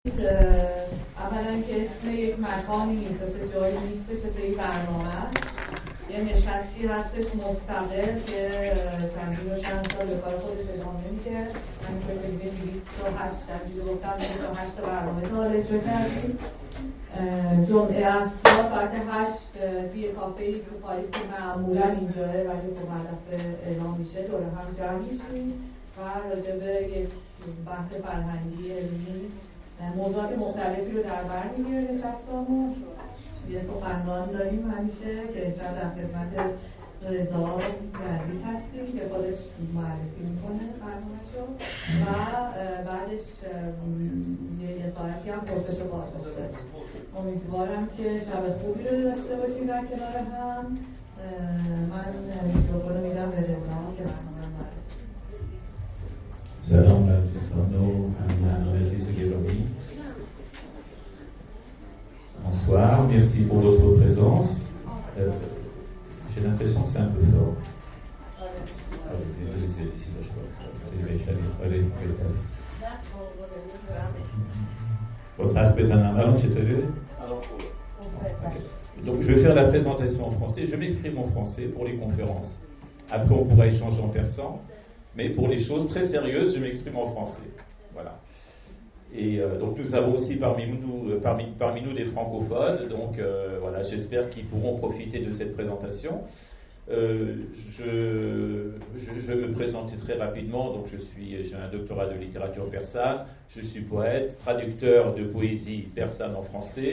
اولا که اسم یک مکانی نیست، اسم جایی نیستش، اسم یک برنامه است. یه نشستی هستش مستقل که چندین و چند سال به کار خودش ادامه میده. همینطور که دیگه 208 همینجور گفتم 208 برنامه تا حالا اجرا کردیم. جمعه اصلا ساعت 8 توی کافه‌ای تو پاریس که معمولا اینجاه ولی خب هدف اعلام میشه دور هم جمع میشیم و راجع به یک بحث فرهنگی علمی موضوعات مختلفی رو در بر میگیره نشستامون. یه سخنران داریم همیشه که امشب در خدمت رضا عزیز هستیم که خودش معرفی میکنه برنامه‌شو و بعدش یه ساعتی هم پرسش و پاسخ داریم. امیدوارم که شب خوبی رو داشته باشیم در کنار هم. من میکروفون رو میدم به رضا که برنامه معرفی. سلام بر دوستان و همیهنان عزیز و گرامی. Bonsoir, merci pour votre présence. J'ai l'impression que c'est un peu fort. Désolé, c'est ici, je crois. Allez. Votre حرف بزنم الان چطوره؟ Donc je vais faire la présentation en français. Je m'exprime en français pour les conférences. Après on pourra échanger en persan. Mais pour les choses très sérieuses, je m'exprime en français. Voilà. Et donc nous avons aussi parmi nous des francophones. Donc voilà, j'espère qu'ils pourront profiter de cette présentation. Je vais me présenter très rapidement. Donc j'ai un doctorat de littérature persane. Je suis poète, traducteur de poésie persane en français,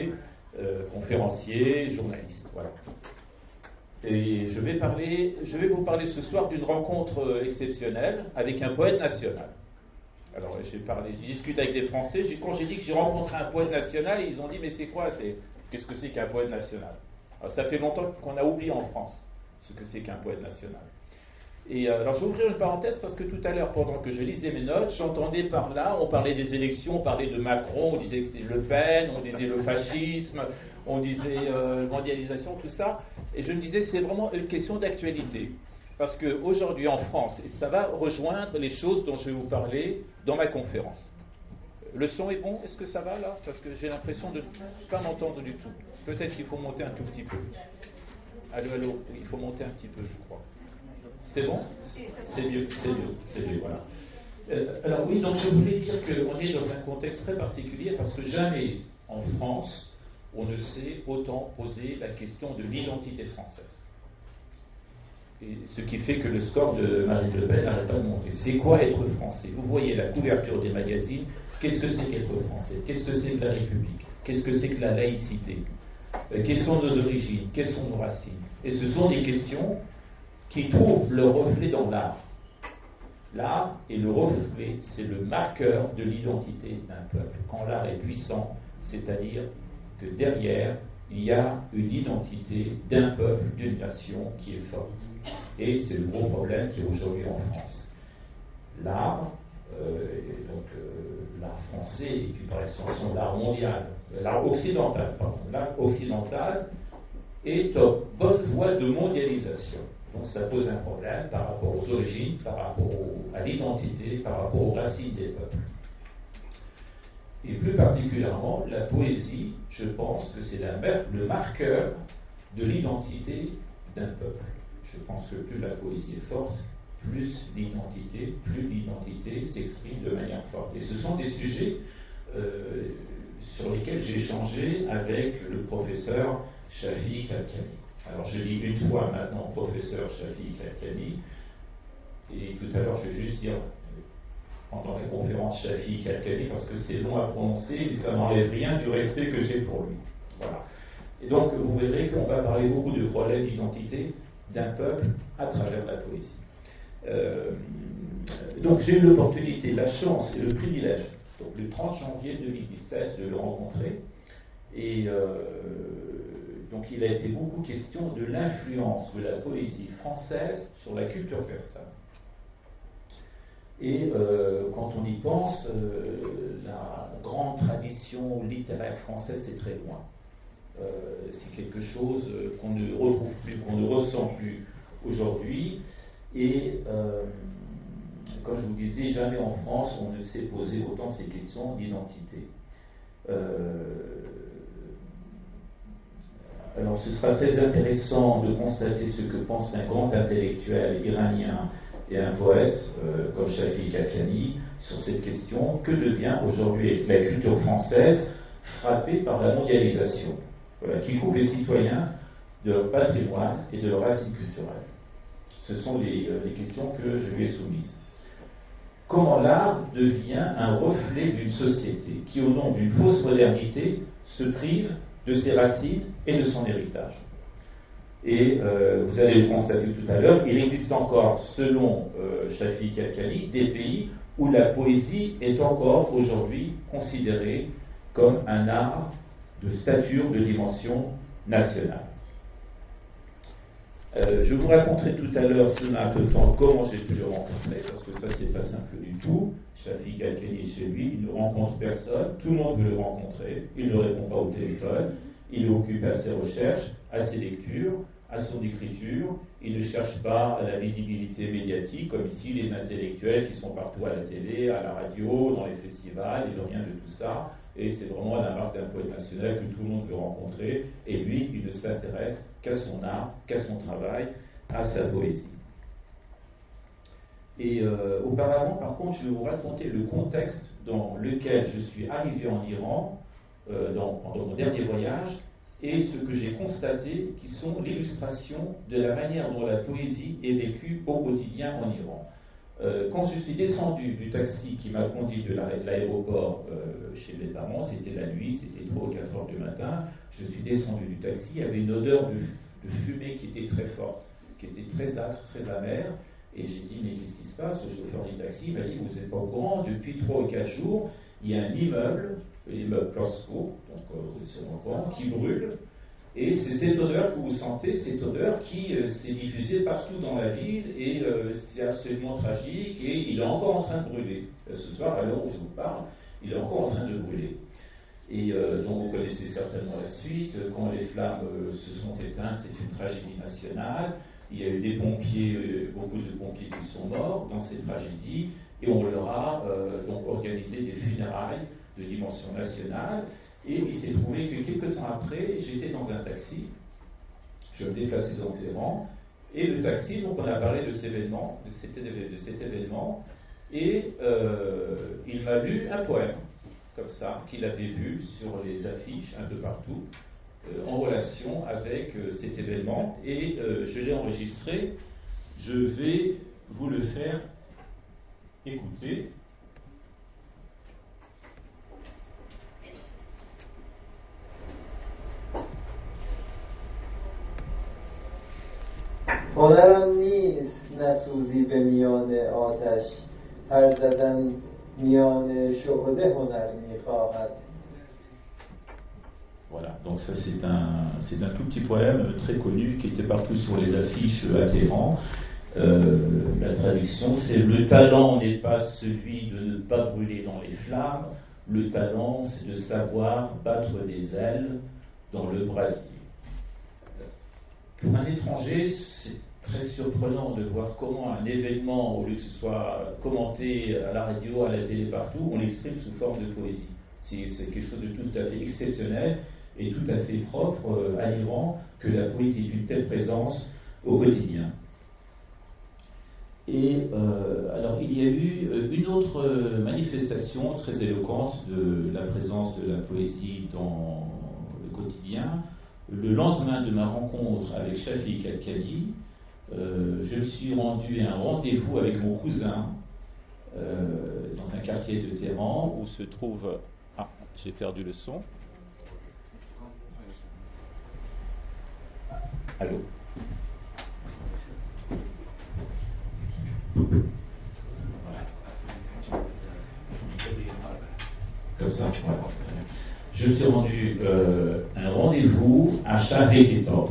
conférencier, journaliste. Voilà. Et je vais vous parler ce soir d'une rencontre exceptionnelle avec un poète national. Alors j'ai discuté avec des Français, quand j'ai dit que j'ai rencontré un poète national, ils ont dit mais c'est quoi, qu'est-ce que c'est qu'un poète national? Alors ça fait longtemps qu'on a oublié en France ce que c'est qu'un poète national. Et alors je vais ouvrir une parenthèse parce que tout à l'heure, pendant que je lisais mes notes, j'entendais par là, on parlait des élections, on parlait de Macron, on disait que c'était Le Pen, on disait le fascisme, on disait mondialisation, tout ça. Et je me disais, c'est vraiment une question d'actualité. Parce qu'aujourd'hui en France, et ça va rejoindre les choses dont je vais vous parler dans ma conférence. Le son est bon? Est-ce que ça va là? Parce que j'ai l'impression de ne pas m'entendre du tout. Peut-être qu'il faut monter un tout petit peu. Allô, il faut monter un petit peu, je crois. C'est bon? C'est mieux, voilà. Alors oui, donc je voulais dire qu'on est dans un contexte très particulier parce que jamais en France on ne s'est autant posé la question de l'identité française. Et ce qui fait que le score de Marine Le Pen n'arrête pas de monter. C'est quoi être français? Vous voyez la couverture des magazines, qu'est-ce que c'est qu'être français? Qu'est-ce que c'est que la République? Qu'est-ce que c'est que la laïcité? Quelles sont nos origines? Quelles sont nos racines? Et ce sont des questions qui trouvent leur reflet dans l'art. L'art est le reflet, c'est le marqueur de l'identité d'un peuple. Quand l'art est puissant, c'est-à-dire que derrière, il y a une identité d'un peuple, d'une nation qui est forte. Et c'est le gros problème qui est aujourd'hui en France. L'art, l'art français, et puis par extension l'art mondial, l'art occidental, est en bonne voie de mondialisation. Donc ça pose un problème par rapport aux origines, par rapport à l'identité, par rapport aux racines des peuples. Et plus particulièrement, la poésie, je pense que c'est le marqueur de l'identité d'un peuple. Je pense que plus la poésie est forte, plus l'identité s'exprime de manière forte. Et ce sont des sujets sur lesquels j'ai échangé avec le professeur Shafiq Al-Kani. Alors je dis une fois maintenant professeur Shafiq Al-Kani, et tout à l'heure je vais juste dire pendant la conférence Shafiq Al-Kani parce que c'est long à prononcer mais ça n'enlève rien du respect que j'ai pour lui. Voilà. Et donc vous verrez qu'on va parler beaucoup de problèmes d'identité d'un peuple à travers la poésie. Donc j'ai eu l'opportunité, la chance et le privilège, donc le 30 janvier 2017, de le rencontrer. Et donc il a été beaucoup question de l'influence de la poésie française sur la culture persane. Et quand on y pense, la grande tradition littéraire française, c'est très loin. C'est quelque chose qu'on ne retrouve plus, qu'on ne ressent plus aujourd'hui. Et comme je vous disais, jamais en France on ne s'est posé autant ces questions d'identité. Alors ce sera très intéressant de constater ce que pense un grand intellectuel iranien et un poète comme Shafiq Al-Khani sur cette question. Que devient aujourd'hui la culture française frappée par la mondialisation, qui coupe les citoyens de leur patrimoine et de leurs racines culturelles? Ce sont les questions que je lui ai soumises. Comment l'art devient un reflet d'une société qui, au nom d'une fausse modernité, se prive de ses racines et de son héritage. Et vous allez le constater tout à l'heure, il existe encore, selon Shafiq Al-Khani, des pays où la poésie est encore aujourd'hui considérée comme un art de stature, de dimension nationale. Je vous raconterai tout à l'heure, si on a un peu de temps, comment j'ai pu le rencontrer, parce que ça, c'est pas simple du tout. Shafiq Al-Khani est chez lui, il ne rencontre personne, tout le monde veut le rencontrer, il ne répond pas au téléphone, il est occupé à ses recherches, à ses lectures, à son écriture, il ne cherche pas à la visibilité médiatique, comme ici les intellectuels qui sont partout à la télé, à la radio, dans les festivals, il veut rien de tout ça, et c'est vraiment la marque d'un poète national que tout le monde veut rencontrer, et lui, il ne s'intéresse qu'à son art, qu'à son travail, à sa poésie. Et auparavant, par contre, je vais vous raconter le contexte dans lequel je suis arrivé en Iran pendant mon dernier voyage et ce que j'ai constaté qui sont l'illustration de la manière dont la poésie est vécue au quotidien en Iran. Quand je suis descendu du taxi qui m'a conduit de l'aéroport chez mes parents, c'était la nuit, c'était 3 ou 4 heures du matin, je suis descendu du taxi, il y avait une odeur de fumée qui était très forte, qui était très âcre, très amère, et j'ai dit, mais qu'est-ce qui se passe? Le chauffeur du taxi m'a dit, vous n'êtes pas au courant, depuis 3 ou 4 jours, il y a un immeuble, l'immeuble Costco, donc sur mon courant, qui brûle, et c'est cette odeur que vous sentez, cette odeur qui s'est diffusée partout dans la ville, et c'est absolument tragique, et il est encore en train de brûler. Ce soir, à l'heure où je vous parle, il est encore en train de brûler. Et donc vous connaissez certainement la suite, quand les flammes se sont éteintes, c'est une tragédie nationale, il y a eu des pompiers, beaucoup de pompiers qui sont morts dans cette tragédie, et on leur a donc organisé des funérailles de dimension nationale, et il s'est trouvé que quelques temps après, j'étais dans un taxi, je me déplaçais dans Téhéran, et le taxi, donc on a parlé de cet événement, et il m'a lu un poème, comme ça, qu'il avait vu sur les affiches un peu partout, en relation avec cet événement, et je l'ai enregistré. Je vais vous le faire écouter. هنرم نیست نسوزی به میان آتش هر زدن میان شهده هنر میخواهد. Voilà, donc ça c'est un tout petit poème très connu qui était partout sur les affiches à Téhéran. La traduction c'est: le talent n'est pas celui de ne pas brûler dans les flammes, le talent c'est de savoir battre des ailes dans le brasier. Pour un étranger, c'est très surprenant de voir comment un événement, au lieu que ce soit commenté à la radio, à la télé, partout, on l'exprime sous forme de poésie. C'est quelque chose de tout à fait exceptionnel et tout à fait propre à l'Iran que la poésie ait une telle présence au quotidien. Et alors il y a eu une autre manifestation très éloquente de la présence de la poésie dans le quotidien. Le lendemain de ma rencontre avec Shafiq Al-Khani, je me suis rendu à un rendez-vous avec mon cousin dans un quartier de Téhéran où se trouve... Ah, j'ai perdu le son. Allô? Comme ça, voilà. Je me suis rendu à un rendez-vous à Shah-e-Ketab.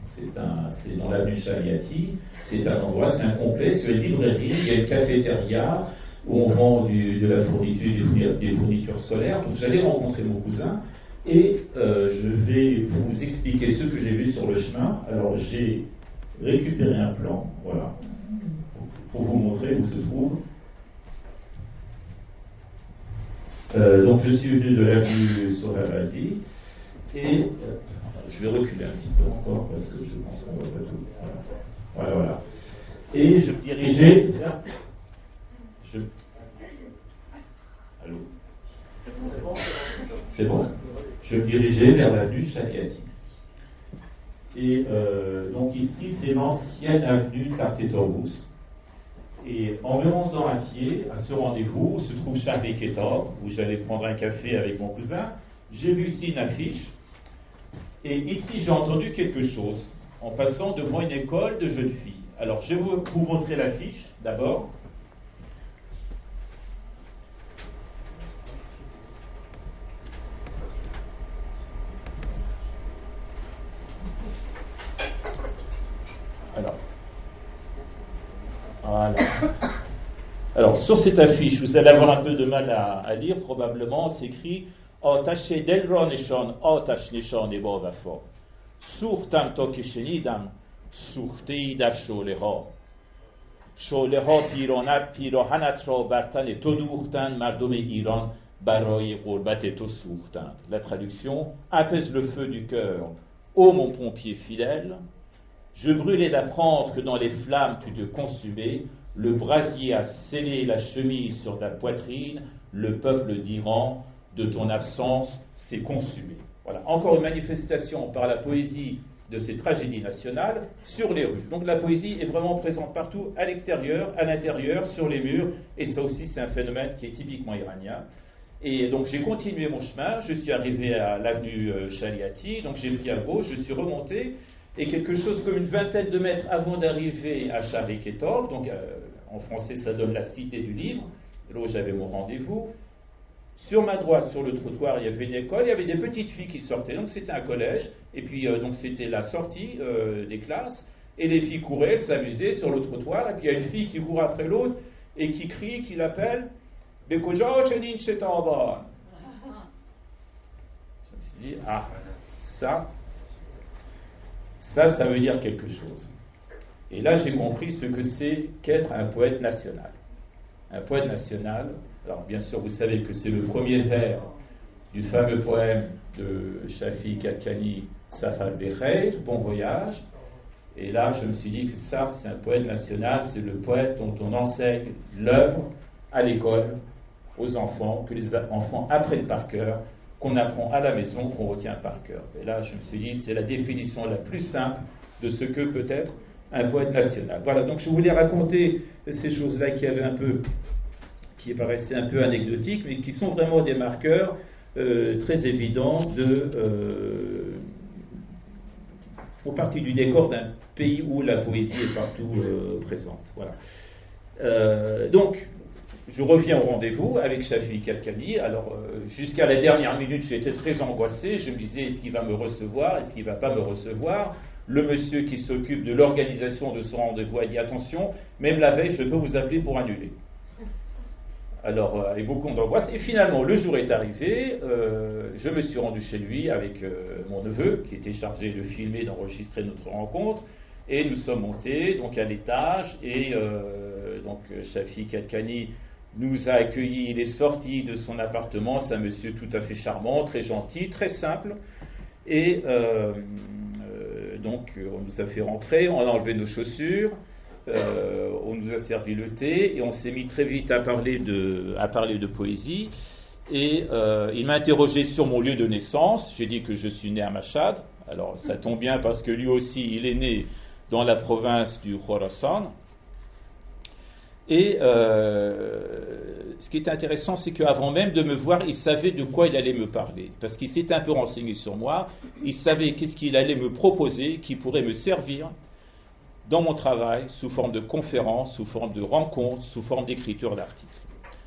C'est dans l'avenue Shariati. C'est un endroit, c'est un complexe, il y a une librairie, il y a une cafétéria où on vend de la fourniture, des fournitures scolaires. Donc j'allais rencontrer mon cousin et je vais vous expliquer ce que j'ai vu sur le chemin. Alors j'ai récupéré un plan, voilà, pour vous montrer où se trouve. Donc je suis venu de l'avenue Sohrawardi et je vais reculer un petit peu encore parce que je pense qu'on voit pas tout. Voilà. Et je me dirigeais vers... Allô? C'est bon. Je me dirigeais vers l'avenue Chaliati. Et donc ici, c'est l'ancienne avenue Tartetorus. Et en me rendant à pied à ce rendez-vous, se trouve Charlie Ketor, où j'allais prendre un café avec mon cousin. J'ai vu ici une affiche. Et ici, j'ai entendu quelque chose en passant devant une école de jeunes filles. Alors, je vais vous montrer l'affiche d'abord. Alors, sur cette affiche, vous allez avoir un peu de mal à lire, probablement, c'est écrit Atash delro neshon, atash neshon ebo vafo. Surtam to keshenidam, surtei dar sholeha. Sholeha pirohanat ro bartan et todourtan mardome Iran baroye qurbat et tosourtan. La traduction: apaise le feu du cœur, ô mon pompier fidèle. Je brûlais d'apprendre que dans les flammes tu te consumais. Le brasier a scellé la chemise sur ta poitrine, le peuple d'Iran, de ton absence, s'est consumé. Voilà, encore une manifestation par la poésie de ces tragédies nationales sur les rues. Donc la poésie est vraiment présente partout, à l'extérieur, à l'intérieur, sur les murs, et ça aussi c'est un phénomène qui est typiquement iranien. Et donc j'ai continué mon chemin, je suis arrivé à l'avenue Chaliati, donc j'ai pris à gauche, je suis remonté, et quelque chose comme une vingtaine de mètres avant d'arriver à Charlie Ketor, donc en français ça donne la cité du livre, là où j'avais mon rendez-vous, sur ma droite, sur le trottoir, il y avait une école, il y avait des petites filles qui sortaient, donc c'était un collège, et puis donc c'était la sortie des classes, et les filles couraient, elles s'amusaient sur le trottoir, et puis il y a une fille qui court après l'autre, et qui crie, qui l'appelle, Bekoja Chenin Chetaban. Je me suis dit, ça veut dire quelque chose. Et là, j'ai compris ce que c'est qu'être un poète national. Un poète national, alors bien sûr, vous savez que c'est le premier vers du fameux poème de Shafi Kadkani, Safar Becheir, Bon voyage. Et là, je me suis dit que ça, c'est un poète national, c'est le poète dont on enseigne l'œuvre à l'école, aux enfants, que les enfants apprennent par cœur, qu'on apprend à la maison, qu'on retient par cœur. Et là, je me suis dit, c'est la définition la plus simple de ce que peut être un poète national. Voilà, donc je voulais raconter ces choses-là qui paraissaient un peu anecdotiques, mais qui sont vraiment des marqueurs très évidents font partie du décor d'un pays où la poésie est partout présente. Voilà. Donc, je reviens au rendez-vous avec Shafi Kadkani. Alors, jusqu'à la dernière minute, j'étais très angoissé. Je me disais, est-ce qu'il va me recevoir? Est-ce qu'il ne va pas me recevoir? Le monsieur qui s'occupe de l'organisation de son rendez-vous a dit, attention, même la veille, je peux vous appeler pour annuler. Alors, avec beaucoup d'angoisse. Et finalement, le jour est arrivé. Je me suis rendu chez lui avec mon neveu, qui était chargé de filmer, d'enregistrer notre rencontre. Et nous sommes montés donc à l'étage. Et donc, Shafi Kadkani nous a accueillis. Il est sorti de son appartement. C'est un monsieur tout à fait charmant, très gentil, très simple. Et donc, on nous a fait rentrer, on a enlevé nos chaussures, on nous a servi le thé, et on s'est mis très vite à parler de poésie. Et il m'a interrogé sur mon lieu de naissance. J'ai dit que je suis né à Mashhad. Alors, ça tombe bien parce que lui aussi, il est né dans la province du Khorasan. Et ce qui est intéressant, c'est qu'avant même de me voir, il savait de quoi il allait me parler. Parce qu'il s'était un peu renseigné sur moi. Il savait qu'est-ce qu'il allait me proposer, qui pourrait me servir dans mon travail, sous forme de conférences, sous forme de rencontres, sous forme d'écriture d'articles.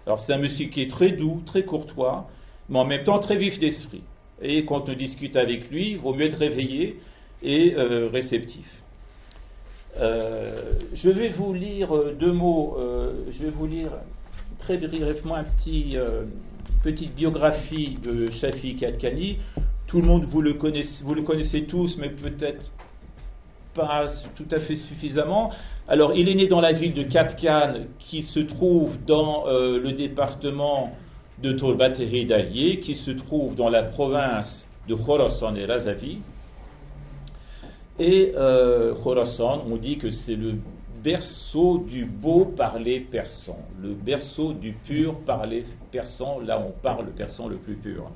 Alors c'est un monsieur qui est très doux, très courtois, mais en même temps très vif d'esprit. Et quand on discute avec lui, il vaut mieux être réveillé et réceptif. Je vais vous lire deux mots. Je vais vous lire très brièvement petite biographie de Shafi Kadkani. Tout le monde vous le connaissez tous, mais peut-être pas tout à fait suffisamment. Alors, il est né dans la ville de Katkan, qui se trouve dans le département de Tolbateri d'Alié, qui se trouve dans la province de Khorasan et Razavi. Et Khorasan, on dit que c'est le berceau du beau parler persan, le berceau du pur parler persan, là on parle le persan le plus pur.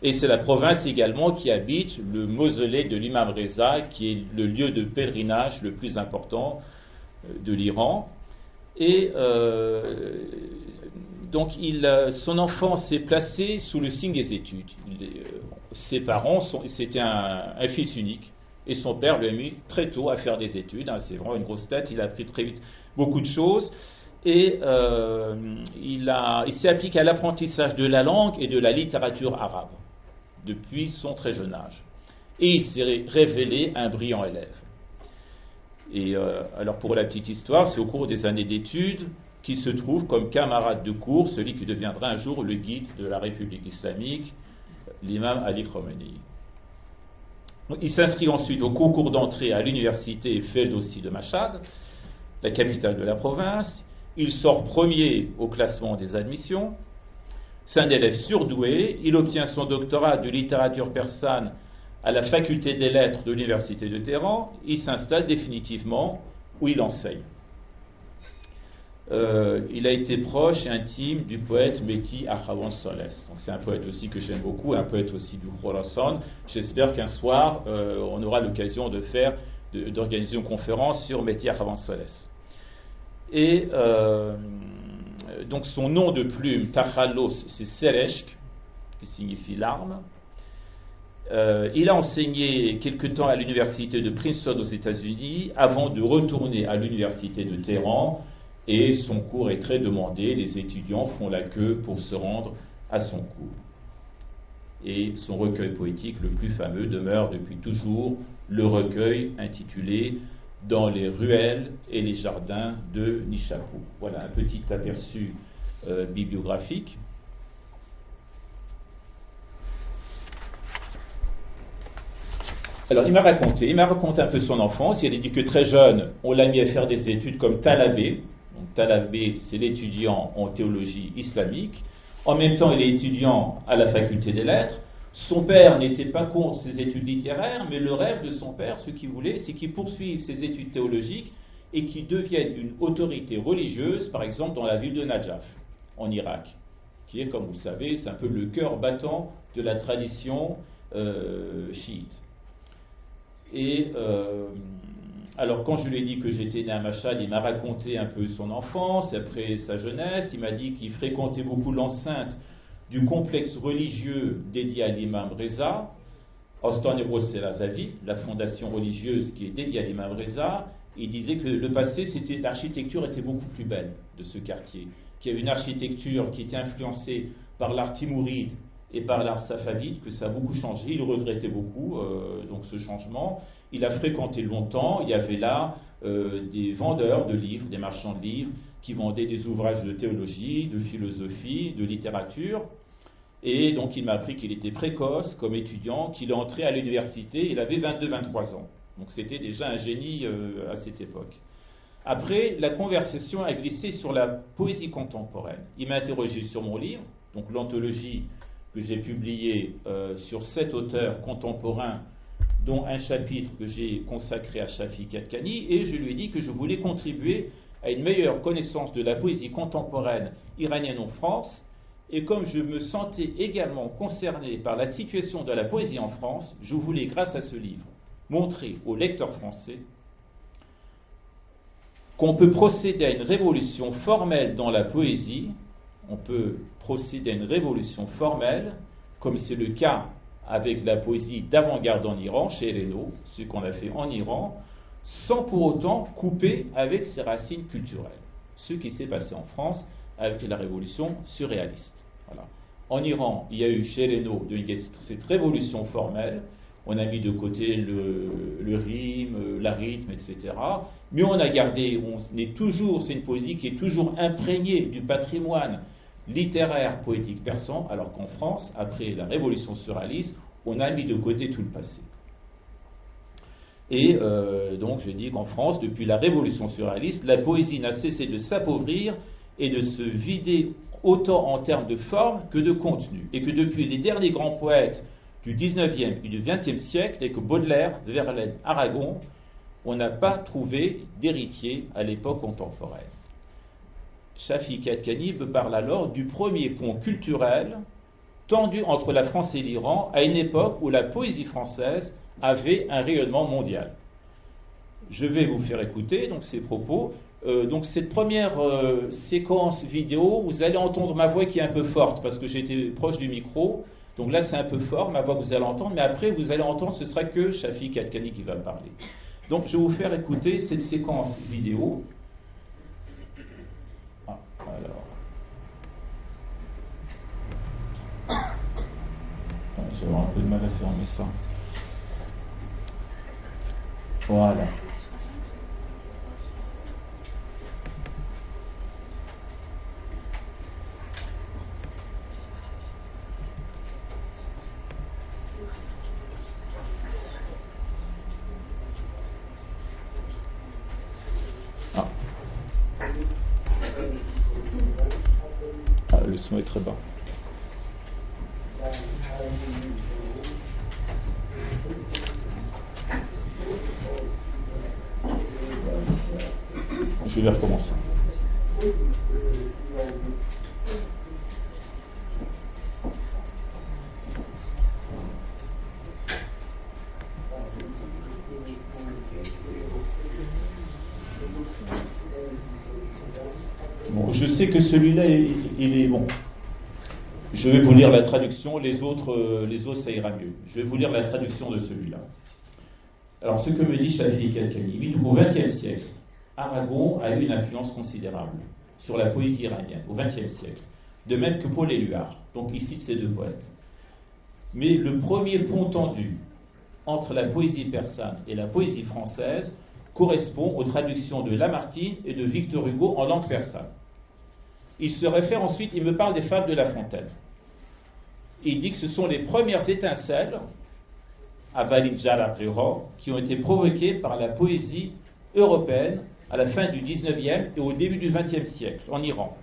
Et c'est la province également qui habite le mausolée de l'imam Reza, qui est le lieu de pèlerinage le plus important de l'Iran. Et donc son enfance s'est placée sous le signe des études. Ses parents, c'était un fils unique, et son père lui a mis très tôt à faire des études. C'est vraiment une grosse tête, il a appris très vite beaucoup de choses. Et il s'est appliqué à l'apprentissage de la langue et de la littérature arabe depuis son très jeune âge. Et il s'est révélé un brillant élève. Et alors pour la petite histoire, c'est au cours des années d'études qu'il se trouve comme camarade de cours celui qui deviendra un jour le guide de la République islamique, l'imam Ali Khomeini. Il s'inscrit ensuite au concours d'entrée à l'université Ferdowsi de Mashhad, la capitale de la province. Il sort premier au classement des admissions. C'est un élève surdoué. Il obtient son doctorat de littérature persane à la faculté des lettres de l'université de Téhéran. Il s'installe définitivement où il enseigne. Il a été proche et intime du poète Mehdi Akhavansaleh. Donc c'est un poète aussi que j'aime beaucoup, un poète aussi du Khorasan. J'espère qu'un soir on aura l'occasion d'organiser une conférence sur Mehdi Akhavansaleh. Et donc son nom de plume, Takhallos, c'est Sereshk, qui signifie l'arme. Il a enseigné quelque temps à l'université de Princeton aux États-Unis avant de retourner à l'université de Téhéran, et son cours est très demandé. Les étudiants font la queue pour se rendre à son cours. Et son recueil poétique le plus fameux demeure depuis toujours le recueil intitulé Dans les ruelles et les jardins de Nishapur. Voilà un petit aperçu bibliographique. Alors il m'a raconté un peu son enfance. Il a dit que très jeune, on l'a mis à faire des études comme talabé. Donc talabé, c'est l'étudiant en théologie islamique. En même temps, il est étudiant à la faculté des lettres. Son père n'était pas contre ses études littéraires, mais le rêve de son père, ce qu'il voulait, c'est qu'il poursuive ses études théologiques et qu'il devienne une autorité religieuse, par exemple dans la ville de Najaf, en Irak, qui est, comme vous le savez, c'est un peu le cœur battant de la tradition chiite. Et alors quand je lui ai dit que j'étais né à Mashhad, il m'a raconté un peu son enfance, après sa jeunesse. Il m'a dit qu'il fréquentait beaucoup l'enceinte du complexe religieux dédié à l'imam Reza, Ostan-Ebros Razavi, la fondation religieuse qui est dédiée à l'imam Reza. Il disait que le passé, l'architecture était beaucoup plus belle de ce quartier, qu'il y avait une architecture qui était influencée par l'art timouride et par l'art safavide, que ça a beaucoup changé. Il regrettait beaucoup donc ce changement. Il a fréquenté longtemps. Il y avait là des vendeurs de livres, des marchands de livres, qui vendaient des ouvrages de théologie, de philosophie, de littérature. Et donc il m'a appris qu'il était précoce comme étudiant, qu'il est entré à l'université, il avait 22-23 ans. Donc c'était déjà un génie à cette époque. Après, la conversation a glissé sur la poésie contemporaine. Il m'a interrogé sur mon livre, donc l'anthologie que j'ai publiée sur 7 auteurs contemporains, dont un chapitre que j'ai consacré à Shafi Kadkani, et je lui ai dit que je voulais contribuer à une meilleure connaissance de la poésie contemporaine iranienne en France. Et comme je me sentais également concerné par la situation de la poésie en France, je voulais, grâce à ce livre, montrer aux lecteurs français qu'on peut procéder à une révolution formelle dans la poésie. On peut procéder à une révolution formelle, comme c'est le cas avec la poésie d'avant-garde en Iran, chez Reynaud, ce qu'on a fait en Iran, sans pour autant couper avec ses racines culturelles. Ce qui s'est passé en France avec la révolution surréaliste. Voilà. En Iran, il y a eu chez Reynaud cette révolution formelle. On a mis de côté le rime, la rythme, etc. Mais on a gardé, c'est une poésie qui est toujours imprégnée du patrimoine littéraire, poétique persan, alors qu'en France, après la révolution surréaliste, on a mis de côté tout le passé. Et donc je dis qu'en France, depuis la révolution surréaliste, la poésie n'a cessé de s'appauvrir et de se vider autant en termes de forme que de contenu, et que depuis les derniers grands poètes du 19e et du 20e siècle, et que Baudelaire, Verlaine, Aragon, on n'a pas trouvé d'héritier à l'époque contemporaine. Shafiq Kadkani me parle alors du premier pont culturel tendu entre la France et l'Iran à une époque où la poésie française avait un rayonnement mondial. Je vais vous faire écouter donc ces propos. Donc cette première séquence vidéo, vous allez entendre ma voix qui est un peu forte parce que j'étais proche du micro. Donc là c'est un peu fort, ma voix que vous allez entendre, mais après vous allez entendre, ce sera que Shafiq Kadkani qui va me parler. Donc je vais vous faire écouter cette séquence vidéo. Alors. Je vais avoir un peu de mal à fermer ça. Voilà. Le son est très bas. Je vais recommencer. Bon, je sais que celui-là, il est bon. Je vais vous lire la traduction, les autres ça ira mieux. Je vais vous lire la traduction de celui-là. Alors, ce que me dit Shafiq Kadkani, au XXe siècle, Aragon a eu une influence considérable sur la poésie iranienne, au XXe siècle, de même que Paul Éluard. Donc, il cite ces deux poètes. Mais le premier pont tendu entre la poésie persane et la poésie française correspond aux traductions de Lamartine et de Victor Hugo en langue persane. Il se réfère ensuite, il me parle des fables de La Fontaine. Il dit que ce sont les premières étincelles à Valinjara qui ont été provoquées par la poésie européenne à la fin du 19e et au début du 20e siècle en Iran,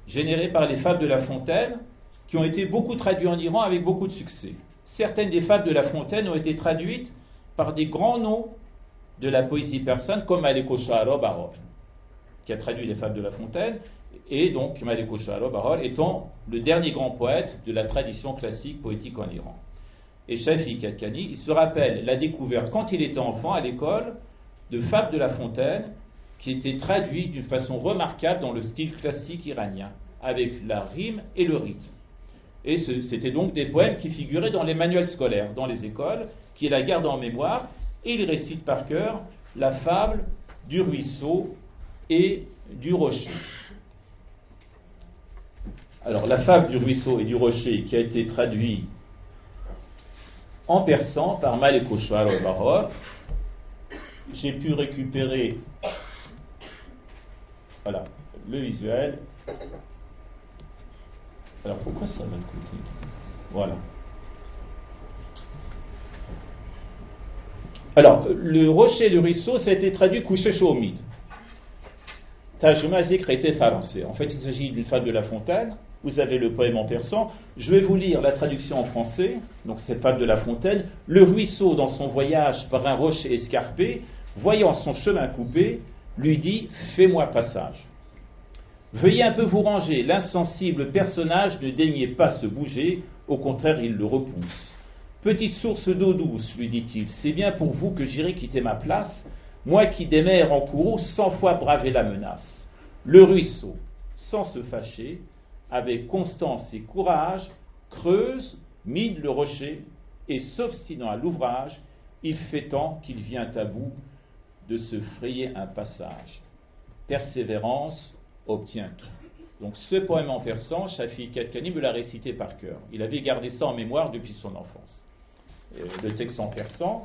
générées par les fables de La Fontaine qui ont été beaucoup traduites en Iran avec beaucoup de succès. Certaines des fables de La Fontaine ont été traduites par des grands noms de la poésie persane comme Maleko Shahro Bahor, qui a traduit les fables de La Fontaine, et donc Maleko Shahro Bahor étant le dernier grand poète de la tradition classique poétique en Iran. Et Shafiq Kadkani, il se rappelle la découverte quand il était enfant à l'école de fables de La Fontaine qui étaient traduites d'une façon remarquable dans le style classique iranien, avec la rime et le rythme. Et c'était donc des poèmes qui figuraient dans les manuels scolaires, dans les écoles, qu'il a gardé en mémoire, et il récite par cœur la fable du ruisseau et du rocher. Alors, la fable du ruisseau et du rocher qui a été traduite en persan par Maleko Shahro Bahor, j'ai pu récupérer voilà, le visuel. Alors, pourquoi ça va de côté ? Voilà. Alors, le rocher et le ruisseau, ça a été traduit couché Shomid. Tajuma Zikrete français. En fait, il s'agit d'une fable de La Fontaine. Vous avez le poème en persan. Je vais vous lire la traduction en français. Donc, cette fable de La Fontaine. Le ruisseau, dans son voyage par un rocher escarpé, voyant son chemin coupé, lui dit « Fais-moi passage ». Veuillez un peu vous ranger, l'insensible personnage ne daignait pas se bouger, au contraire il le repousse. Petite source d'eau douce, lui dit-il, c'est bien pour vous que j'irai quitter ma place, moi qui des mers en courroux 100 fois bravé la menace. Le ruisseau, sans se fâcher, avec constance et courage, creuse, mine le rocher, et s'obstinant à l'ouvrage, il fait tant qu'il vient à bout de se frayer un passage. Persévérance obtient tout. Donc ce poème en persan, Shafiq Kadkani me l'a récité par cœur. Il avait gardé ça en mémoire depuis son enfance. Le texte en persan.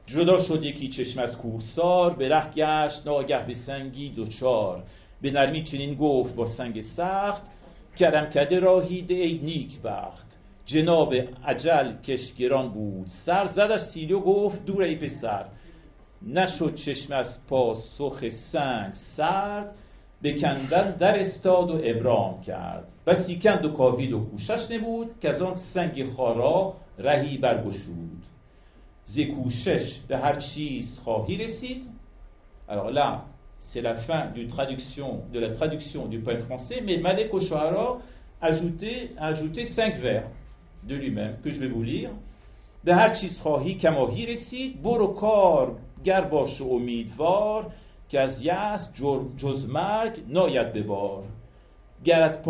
جدا شدی که چشم از کوهسار به ره گشت ناگه به سنگی دوچار به نرمی چنین گفت با سنگ سخت کرم کده راهیده ای نیک بخت جناب اجل کشگران بود سر زدش سیلی و گفت دور ای پسر نشد چشم از پاسخ سنگ سرد به کندن در استاد و ابرام کرد بسی کند و کاوید و کوشش نمود که از آن سنگ خارا رهی برگشود ز کوشش به هر چیز خواهی رسید. Alors là, c'est la fin de la traduction du poème français, mais Malek Oshuara a ajouté 5 vers de lui-même que je vais vous lire. به هر چیز خواهی کماهی رسید، برو کار گر باش و امیدوار، که از یأس جز مرگ ناید به بار. گرت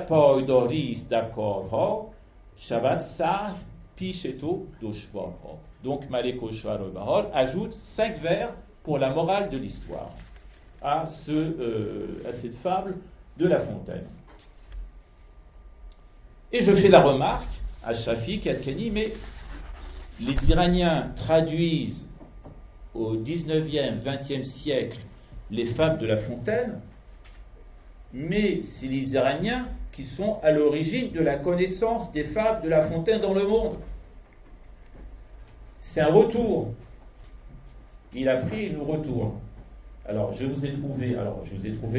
پایداری است در کارها، شود سهل پیش تو دشوارها. Donc Malek Oshuara Bahar ajoute 5 vers pour la morale de l'histoire à cette fable de La Fontaine. Et je fais la remarque à Shafik et à Kani, mais les Iraniens traduisent au 19e, 20e siècle les fables de La Fontaine, mais c'est les Iraniens qui sont à l'origine de la connaissance des fables de La Fontaine dans le monde. C'est un retour. Il a pris et nous retourne. Alors, je vous ai trouvé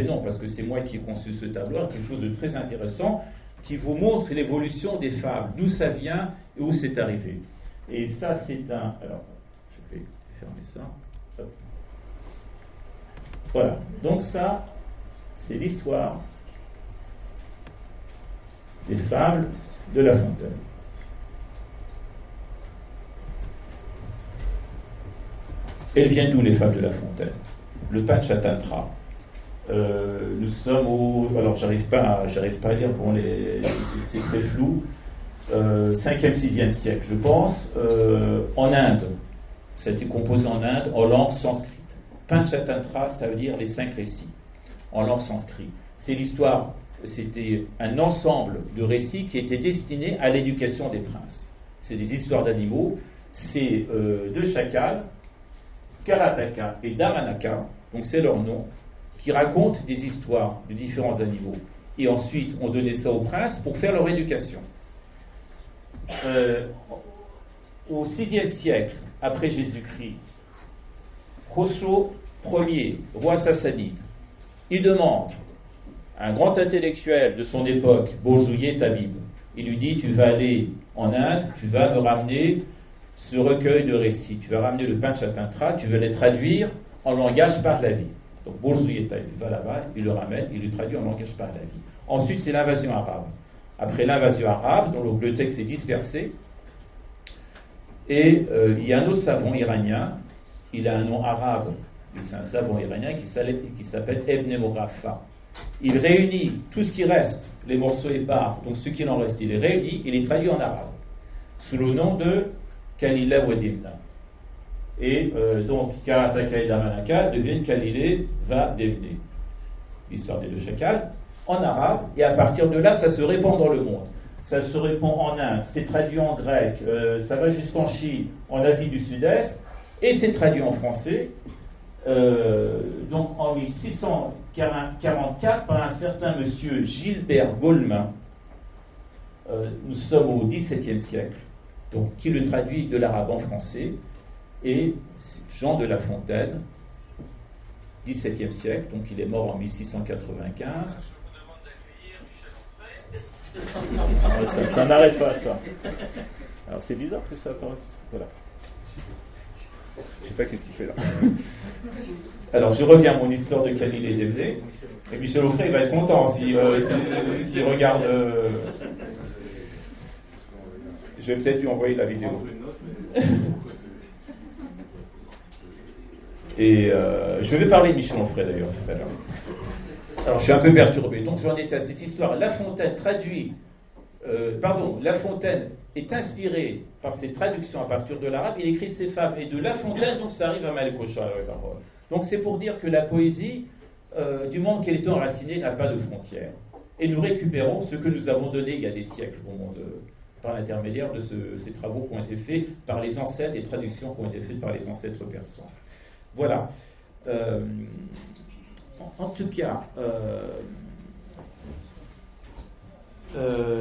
non, parce que c'est moi qui ai conçu ce tableau, quelque chose de très intéressant, qui vous montre l'évolution des fables, d'où ça vient et où c'est arrivé. Et ça, c'est un... Alors, je vais fermer ça. Hop. Voilà. Donc ça, c'est l'histoire des fables de La Fontaine. Elles viennent d'où les fables de La Fontaine? Le Panchatantra. Nous sommes au... Alors j'arrive pas à lire, bon, c'est très flou. 5e, 6e siècle, je pense, en Inde. Ça a été composé en Inde en langue sanskrite. Panchatantra, ça veut dire les 5 récits, en langue sanskrite. C'est l'histoire, c'était un ensemble de récits qui étaient destinés à l'éducation des princes. C'est des histoires d'animaux, c'est 2 chacals, Karataka et Damanaka, donc c'est leur nom, qui racontent des histoires de différents animaux. Et ensuite, on donnait ça aux princes pour faire leur éducation. Au 6e siècle, après Jésus-Christ, Khosrow Ier, roi sassanide, il demande à un grand intellectuel de son époque, Borzouye Tabib, il lui dit, tu vas aller en Inde, tu vas me ramener ce recueil de récits, tu vas ramener le Panchatantra, tu vas les traduire en langage par la vie. Donc Borzouye Tabib va là-bas, il le ramène, il le traduit en langage par la vie. Ensuite, c'est l'invasion arabe. Après l'invasion arabe, donc le texte est dispersé, et il y a un autre savant iranien, il a un nom arabe, mais c'est un savant iranien qui s'appelle Ebn Morafa. Il réunit tout ce qui reste, les morceaux épars, donc ce qu'il en reste, il les réunit, il les traduit en arabe, sous le nom de Kalila Wadimna. Et donc Karataka et Damanaka deviennent Kalile va Demne, l'histoire des 2 chacals, en arabe, et à partir de là, ça se répand dans le monde. Ça se répand en Inde, c'est traduit en grec, ça va jusqu'en Chine, en Asie du Sud-Est, et c'est traduit en français. Donc en 1644, par un certain monsieur Gilbert Golemin, nous sommes au XVIIe siècle, donc qui le traduit de l'arabe en français, et Jean de La Fontaine, XVIIe siècle, donc il est mort en 1695. Ça n'arrête pas, ça. Alors c'est bizarre que ça apparaisse. Voilà. Je sais pas qu'est-ce qu'il fait là. Alors je reviens à mon histoire de Khalil et Demne. Et Michel Onfray, il va être content s'il regarde. Je vais peut-être lui envoyer la vidéo. Et je vais parler de Michel Onfray d'ailleurs tout à l'heure. Alors je suis un peu perturbé, donc j'en étais à cette histoire. La Fontaine La Fontaine est inspiré par ses traductions à partir de l'arabe, il écrit ses fables, et de La Fontaine, donc ça arrive à Malek Oshuara. Donc c'est pour dire que la poésie, du moment qu'elle est enracinée, n'a pas de frontières. Et nous récupérons ce que nous avons donné il y a des siècles au monde, par l'intermédiaire de ces travaux qui ont été faits par les ancêtres, et traductions qui ont été faites par les ancêtres persans. Voilà. En tout cas,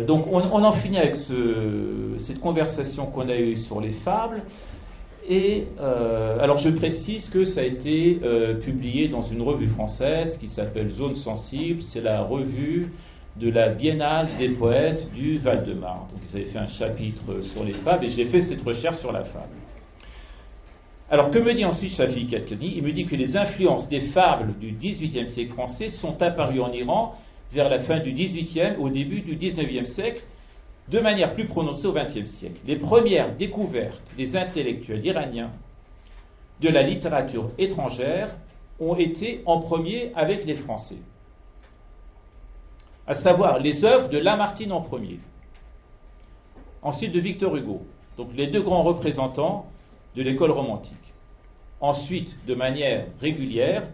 donc on en finit avec cette conversation qu'on a eue sur les fables, Et alors je précise que ça a été publié dans une revue française qui s'appelle Zone Sensible. C'est la revue de la Biennale des poètes du Val-de-Marne. Donc ils avaient fait un chapitre sur les fables et j'ai fait cette recherche sur la fable. Alors que me dit ensuite Shafiq Kadkani? Il me dit que les influences des fables du XVIIIe siècle français sont apparues en Iran vers la fin du XVIIIe au début du XIXe siècle, de manière plus prononcée au XXe siècle. Les premières découvertes des intellectuels iraniens de la littérature étrangère ont été en premier avec les Français, à savoir les œuvres de Lamartine en premier, ensuite de Victor Hugo, donc les deux grands représentants de l'école romantique. Ensuite, de manière régulière,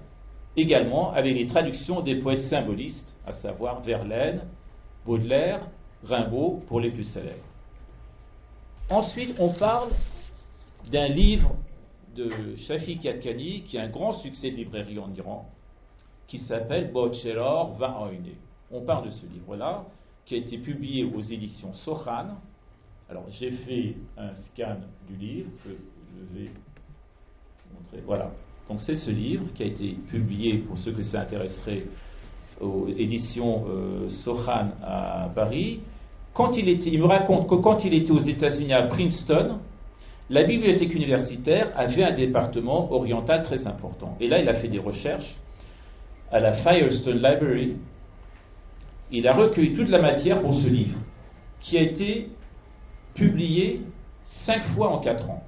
également avec les traductions des poètes symbolistes, à savoir Verlaine, Baudelaire, Rimbaud, pour les plus célèbres. Ensuite, on parle d'un livre de Shafiq Kadkani, qui est un grand succès de librairie en Iran, qui s'appelle Bocheror va Oyne. On parle de ce livre-là, qui a été publié aux éditions Sochan. Alors, j'ai fait un scan du livre que je vais montrer. Voilà. Donc, c'est ce livre qui a été publié, pour ceux que ça intéresserait, aux éditions Sochan à Paris. Il me raconte que quand il était aux États-Unis à Princeton, la bibliothèque universitaire avait un département oriental très important. Et là, il a fait des recherches à la Firestone Library. Il a recueilli toute la matière pour ce livre, qui a été publié 5 fois en 4 ans.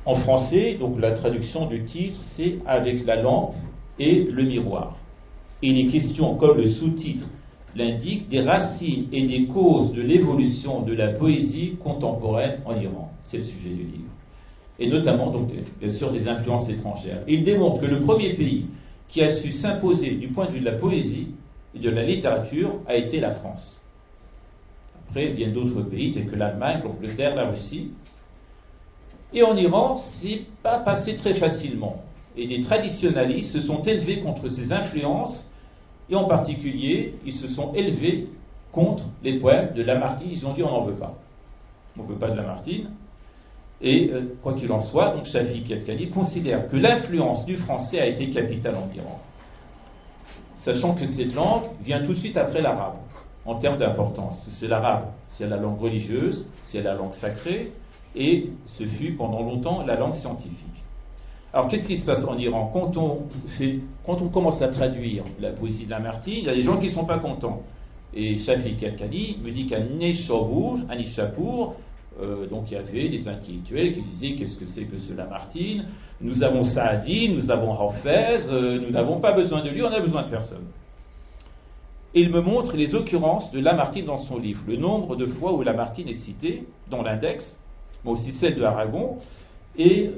En français, donc la traduction du titre, c'est « Avec la lampe et le miroir ». Il est question, comme le sous-titre l'indique, des racines et des causes de l'évolution de la poésie contemporaine en Iran. C'est le sujet du livre. Et notamment, donc, bien sûr, des influences étrangères. Il démontre que le premier pays qui a su s'imposer du point de vue de la poésie et de la littérature a été la France. Après viennent d'autres pays tels que l'Allemagne, l'Angleterre, la Russie. Et en Iran, c'est pas passé très facilement. Et des traditionalistes se sont élevés contre ces influences, et en particulier, ils se sont élevés contre les poèmes de Lamartine. Ils ont dit on n'en veut pas. On ne veut pas de Lamartine. Et quoi qu'il en soit, donc Shafiq Kadkani considère que l'influence du français a été capitale en Iran, sachant que cette langue vient tout de suite après l'arabe, en termes d'importance. C'est l'arabe, c'est la langue religieuse, c'est la langue sacrée, et ce fut pendant longtemps la langue scientifique. Alors qu'est-ce qui se passe en Iran? Quand on commence à traduire la poésie de Lamartine, il y a des gens qui ne sont pas contents. Et Shafiq Kadkani me dit qu'à Nishapur, donc il y avait des intellectuels qui disaient qu'est-ce que c'est que ce Lamartine? Nous avons Saadi, nous avons Hafez, nous n'avons pas besoin de lui, on n'a besoin de personne. Et il me montre les occurrences de Lamartine dans son livre, le nombre de fois où Lamartine est cité dans l'index, mais aussi celle de Aragon. Et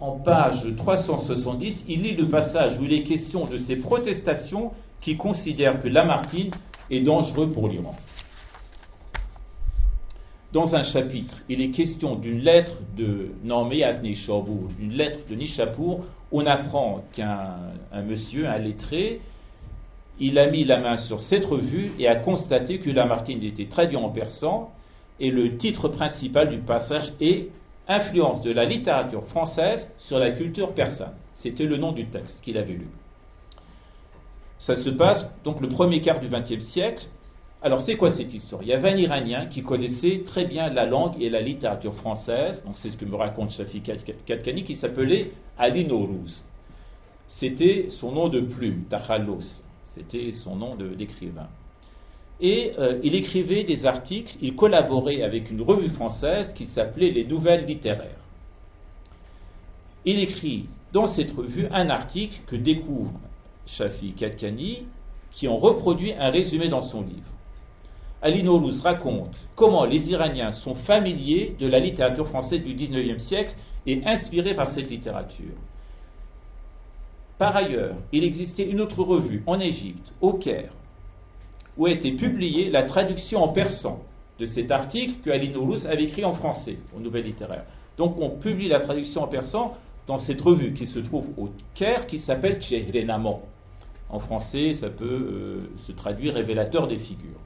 en page 370, il lit le passage où il est question de ces protestations qui considèrent que Lamartine est dangereux pour l'Iran. Dans un chapitre, il est question d'une lettre de Nameh Nishapur, une lettre de Nishapur. On apprend qu'un monsieur, un lettré, il a mis la main sur cette revue et a constaté que Lamartine était traduit en persan, et le titre principal du passage est « Influence de la littérature française sur la culture persane ». C'était le nom du texte qu'il avait lu. Ça se passe donc le premier quart du XXe siècle. Alors c'est quoi cette histoire? Il y avait un Iranien qui connaissait très bien la langue et la littérature française, donc c'est ce que me raconte Shafiq Kadkani, qui s'appelait Ali Nowrouz. C'était son nom de plume, Takhallos, c'était son nom d'écrivain. Et il écrivait des articles, il collaborait avec une revue française qui s'appelait Les Nouvelles littéraires. Il écrit dans cette revue un article que découvre Shafiq Kadkani, qui en reproduit un résumé dans son livre. Ali Nowrouz raconte comment les Iraniens sont familiers de la littérature française du XIXe siècle et inspirés par cette littérature. Par ailleurs, il existait une autre revue en Égypte, au Caire, où a été publiée la traduction en persan de cet article que Ali Nowrouz avait écrit en français, aux Nouvelles littéraires. Donc on publie la traduction en persan dans cette revue qui se trouve au Caire, qui s'appelle Chehrenamo. En français, ça peut se traduire révélateur des figures.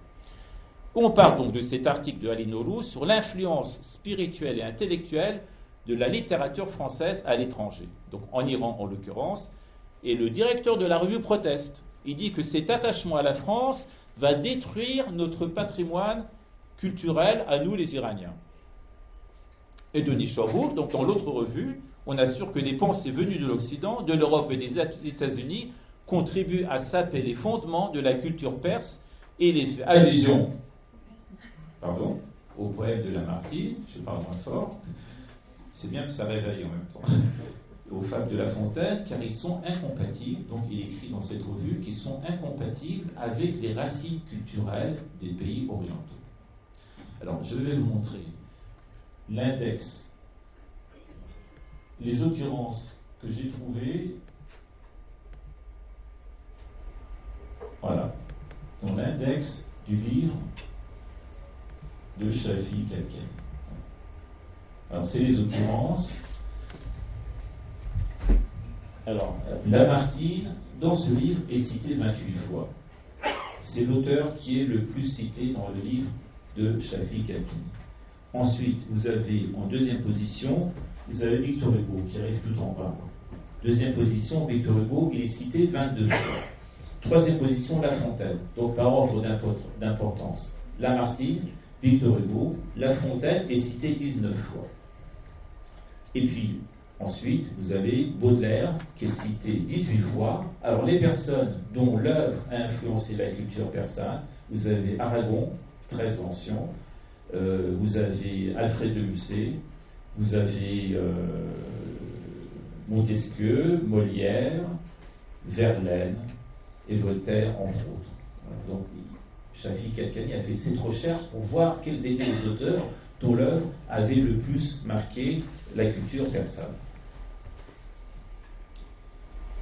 On parle donc de cet article de Ali Nourou sur l'influence spirituelle et intellectuelle de la littérature française à l'étranger, donc en Iran en l'occurrence, et le directeur de la revue proteste. Il dit que cet attachement à la France va détruire notre patrimoine culturel à nous les Iraniens. Et Denis Chaubourg, donc dans l'autre revue, on assure que les pensées venues de l'Occident, de l'Europe et des États-Unis contribuent à saper les fondements de la culture perse et les allusions au poème de Lamartine, je parle moins fort, c'est bien que ça réveille en même temps, aux fables de La Fontaine, car ils sont incompatibles, donc il écrit dans cette revue, qu'ils sont incompatibles avec les racines culturelles des pays orientaux. Alors, je vais vous montrer l'index, les occurrences que j'ai trouvées, voilà, dans l'index du livre de Shafi Kalkani. Alors, c'est les occurrences. Alors, Lamartine, dans ce livre, est cité 28 fois. C'est l'auteur qui est le plus cité dans le livre de Shafi Kalkani. Ensuite, vous avez en deuxième position, vous avez Victor Hugo qui arrive tout en bas. Deuxième position, Victor Hugo, il est cité 22 fois. Troisième position, La Fontaine. Donc par ordre d'importance, Lamartine, Victor Hugo, La Fontaine est cité 19 fois. Et puis, ensuite, vous avez Baudelaire qui est cité 18 fois. Alors les personnes dont l'œuvre a influencé la culture persane, vous avez Aragon, 13 mentions, vous avez Alfred de Musset, vous avez Montesquieu, Molière, Verlaine et Voltaire, entre autres. Voilà, donc, Shafi Kalkani a fait cette recherche pour voir quels étaient les auteurs dont l'œuvre avait le plus marqué la culture persane.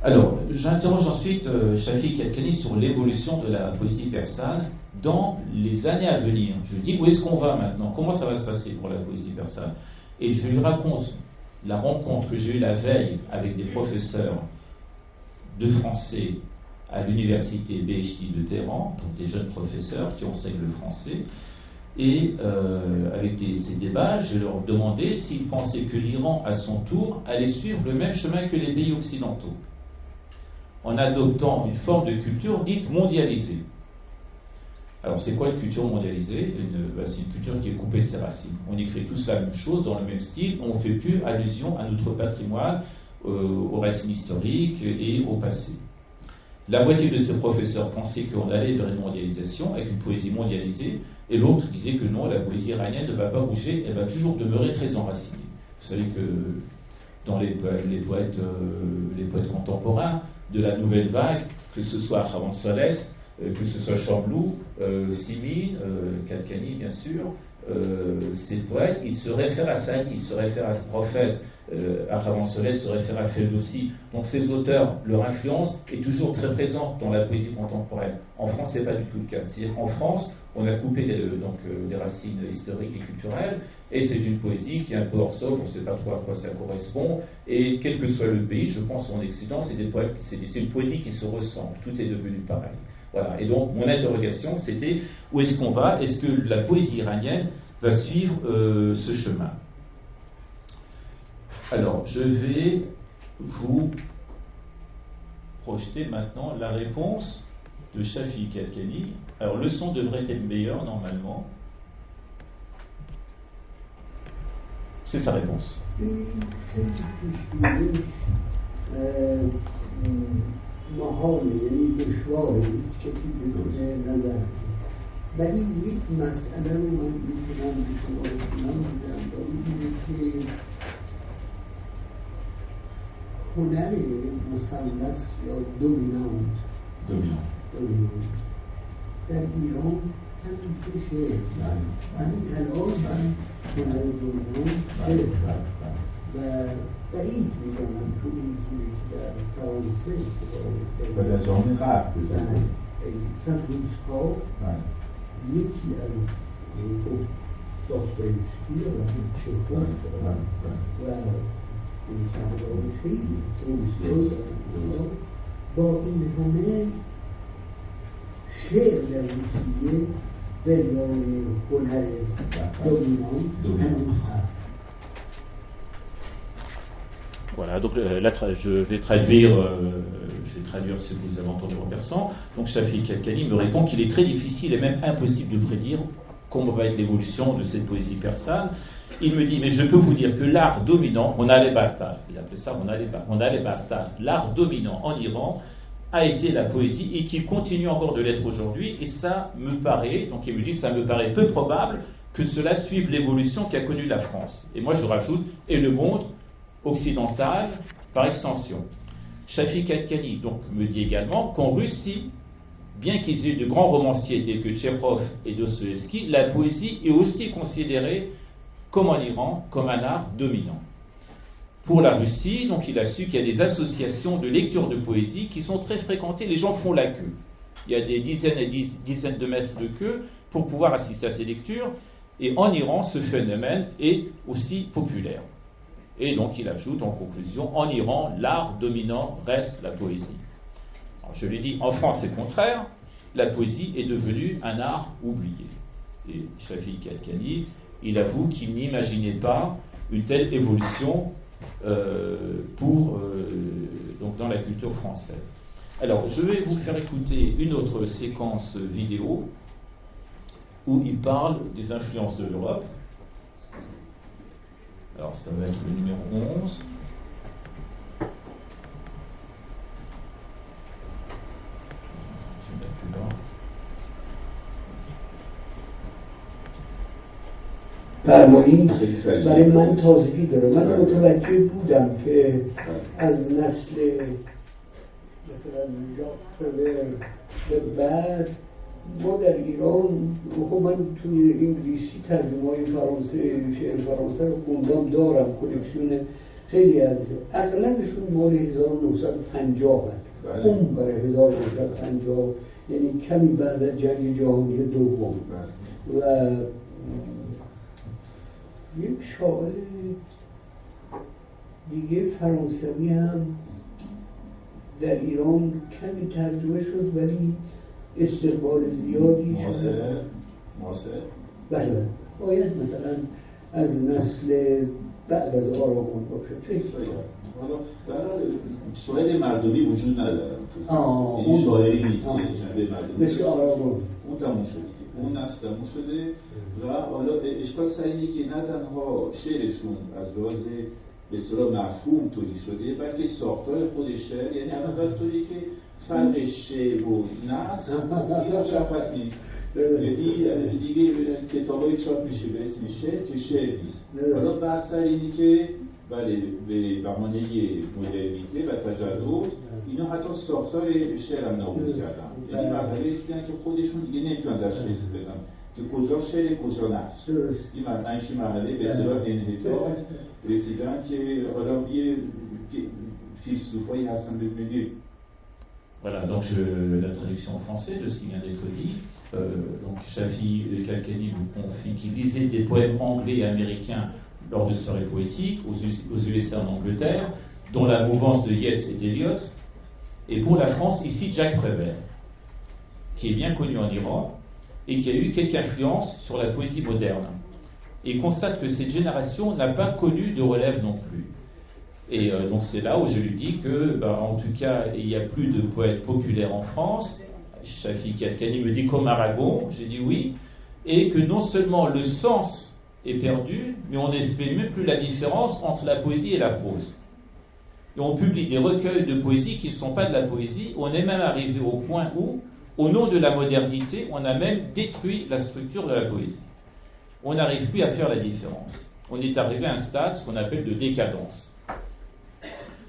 Alors, j'interroge ensuite Shafi Kalkani sur l'évolution de la poésie persane dans les années à venir. Je lui dis, où est-ce qu'on va maintenant? Comment ça va se passer pour la poésie persane? Et je lui raconte la rencontre que j'ai eue la veille avec des professeurs de français à l'université Beheshti de Téhéran, donc des jeunes professeurs qui enseignent le français. Et avec ces débats, je leur demandais s'ils pensaient que l'Iran, à son tour, allait suivre le même chemin que les pays occidentaux, en adoptant une forme de culture dite mondialisée. Alors, c'est quoi une culture mondialisée? C'est une culture qui est coupée de ses racines. On écrit tous la même chose, dans le même style, on ne fait plus allusion à notre patrimoine, aux racines historiques et au passé. La moitié de ces professeurs pensaient qu'on allait vers une mondialisation, avec une poésie mondialisée, et l'autre disait que non, la poésie iranienne ne va pas bouger, elle va toujours demeurer très enracinée. Vous savez que dans les poètes contemporains de la nouvelle vague, que ce soit Khavan Solès, que ce soit Chamblou, Simin, Kalkani bien sûr, ces poètes, ils se réfèrent à Sadi, ils se réfèrent à Profès, Khavan Solès se réfère à Ferdowsi. Donc ces auteurs, leur influence est toujours très présente dans la poésie contemporaine. En France, c'est pas du tout le cas. C'est-à-dire qu'en France, on a coupé les racines historiques et culturelles, et c'est une poésie qui est un peu hors sol, on ne sait pas trop à quoi ça correspond, et quel que soit le pays, je pense en Occident, c'est une poésie qui se ressemble, tout est devenu pareil. Voilà. Et donc, mon interrogation, c'était où est-ce qu'on va? Est-ce que la poésie iranienne va suivre ce chemin? Alors, je vais vous projeter maintenant la réponse de Shafi Kalkani. Alors, le son devrait être meilleur, normalement. C'est sa réponse. محاله یعنی دشواره هیچ کسی به نظر ولی یک مسئله رو من میتونم به شما اطمینان بدم و اون اینه که هنر مثلث یا دومینانت در ایران همیشه شعر همین الان من هنر دومینانت و بعید میدانم تو این جوری که در فرانسه و در جهان غرب مثلا روزها یکی از داستایوفسکی و چخوف و نویسندگان خیلی روسیه با این همه شعر در روسیه دریای هنر دومینانت هنوز هست. Voilà, donc je vais traduire ce que vous avez entendu en persan. Donc Shafik Kadkani me répond qu'il est très difficile et même impossible de prédire comment va être l'évolution de cette poésie persane. Il me dit, mais je peux vous dire que l'art dominant, Honale Bartal, il appelait ça Honale Bartal, l'art dominant en Iran a été la poésie et qui continue encore de l'être aujourd'hui. Et ça me paraît, donc il me dit, ça me paraît peu probable que cela suive l'évolution qu'a connue la France. Et moi je rajoute, et le monde occidental par extension. Shafik Kadkani donc me dit également qu'en Russie, bien qu'ils aient de grands romanciers tels que Tchekhov et Dostoïevski, la poésie est aussi considérée comme en Iran, comme un art dominant. Pour la Russie, donc il a su qu'il y a des associations de lecture de poésie qui sont très fréquentées, les gens font la queue. Il y a des dizaines et dizaines de mètres de queue pour pouvoir assister à ces lectures, et en Iran, ce phénomène est aussi populaire. Et donc il ajoute en conclusion, en Iran, l'art dominant reste la poésie. Alors, je lui dis, en France c'est contraire, la poésie est devenue un art oublié. Et Shafik Kadkani, il avoue qu'il n'imaginait pas une telle évolution donc dans la culture française. Alors je vais vous faire écouter une autre séquence vidéo où il parle des influences de l'Europe. Alors ça va être le numéro 11. Je vais mettre plus bas. فرمایید برای من تازگی داره. من متوجه بودم که از نسل مثلا ژاک فرور به بعد ما در ایران، خب من توی انگلیسی ترجمه های شعر فرانسه رو خوندم، دارم کلکسیون خیلی از اغلبشون مال 1950 هست، اون برای 1950 یعنی کمی بعد از جنگ جهانی دوم. و یک شاعر دیگه فرانسوی هم در ایران کمی ترجمه شد ولی استقبال زیادی شد. معاصر؟ بله، باید مثلا از نسل بعد از آراگون باشه. فکر حالا شاعر مردمی وجود نداره، این شاعری نیست که جنبه مردمی مثل آراگون اون تموم شده، اون نسل تموم شده. و حالا اشکال سر اینه که نه تنها شعرشون از لحاظ به اصطلاح مفهوم تولید شده، بلکه ساختار خود شعر، یعنی الان بس طوری که فرق شعر و نثر این مشخص نیست. یعنی دیگه کتابای چاپ میشه به اسم شعر که شعر نیست. حالا بحث سر اینه که بله به بهانه مدرنیته و تجدد اینا حتی ساختار شعر هم نابود کردن. یعنی مرحله ایستیدن که خودشون دیگه نمیتونن در شعر بدن که کجا شعر کجا نثر. این مرحله به اصطلاح انحطاط رسیدن که حالا یه فیلسوفایی هستن ببینید. Voilà, donc la traduction en français de ce qui vient d'être dit. Donc Shafik Kadkani vous confie qu'il lisait des poèmes anglais et américains lors de soirées poétiques aux USA en Angleterre, dont la mouvance de Yeats et d'Eliot. Et pour la France, ici Jacques Prévert, qui est bien connu en Iran et qui a eu quelque influence sur la poésie moderne. Et constate que cette génération n'a pas connu de relève non plus. Et donc c'est là où je lui dis que, en tout cas, il n'y a plus de poètes populaires en France. Shafik Kadkani me dit comme Aragon, j'ai dit oui, et que non seulement le sens est perdu, mais on ne fait même plus la différence entre la poésie et la prose. Et on publie des recueils de poésie qui ne sont pas de la poésie. On est même arrivé au point où, au nom de la modernité, on a même détruit la structure de la poésie. On n'arrive plus à faire la différence. On est arrivé à un stade, ce qu'on appelle de décadence.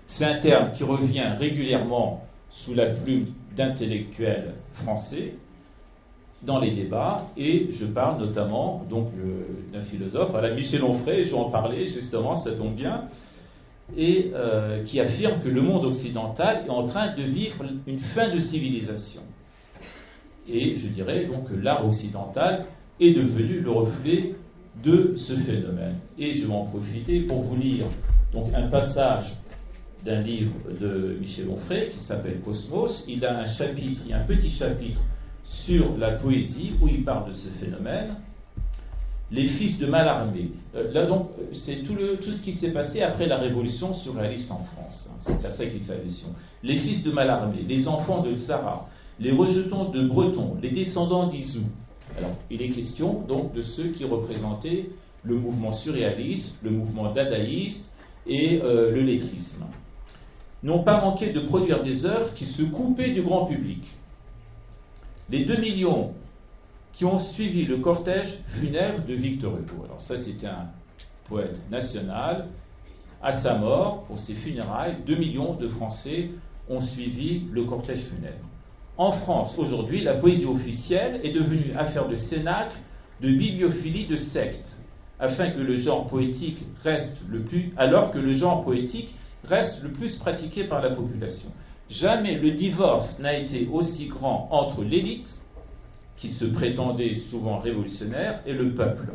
C'est un terme qui revient régulièrement sous la plume d'intellectuels français dans les débats, et je parle notamment donc d'un philosophe, voilà, Michel Onfray, je vais en parler justement, ça tombe bien, et qui affirme que le monde occidental est en train de vivre une fin de civilisation. Et je dirais donc que l'art occidental est devenu le reflet de ce phénomène. Et je vais en profiter pour vous lire donc un passage d'un livre de Michel Onfray qui s'appelle Cosmos. Il a un chapitre, il y a un petit chapitre sur la poésie, où il parle de ce phénomène. Les fils de Mallarmé. Là donc, c'est tout ce qui s'est passé après la Révolution surréaliste en France. C'est à ça qu'il fait allusion. Les fils de Mallarmé, les enfants de Tzara, les rejetons de Breton, les descendants d'Izou. Alors, il est question donc de ceux qui représentaient le mouvement surréaliste, le mouvement dadaïste et le lettrisme. N'ont pas manqué de produire des œuvres qui se coupaient du grand public. Les 2 millions qui ont suivi le cortège funèbre de Victor Hugo. Alors ça, c'était un poète national. À sa mort, pour ses funérailles, 2 millions de Français ont suivi le cortège funèbre. En France, aujourd'hui, la poésie officielle est devenue affaire de cénacle, de bibliophilie, de secte, afin que le genre poétique reste alors que le genre poétique reste le plus pratiqué par la population. Jamais le divorce n'a été aussi grand entre l'élite, qui se prétendait souvent révolutionnaire, et le peuple.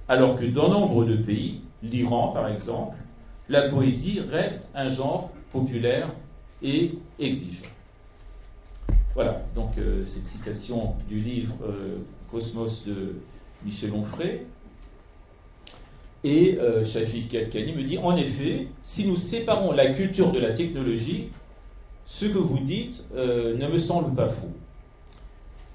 Alors que dans nombre de pays, l'Iran par exemple, la poésie reste un genre populaire et exigeant. Voilà, donc cette citation du livre Cosmos de Michel Onfray. Et Shafik Kadkani me dit, en effet, si nous séparons la culture de la technologie, ce que vous dites ne me semble pas faux.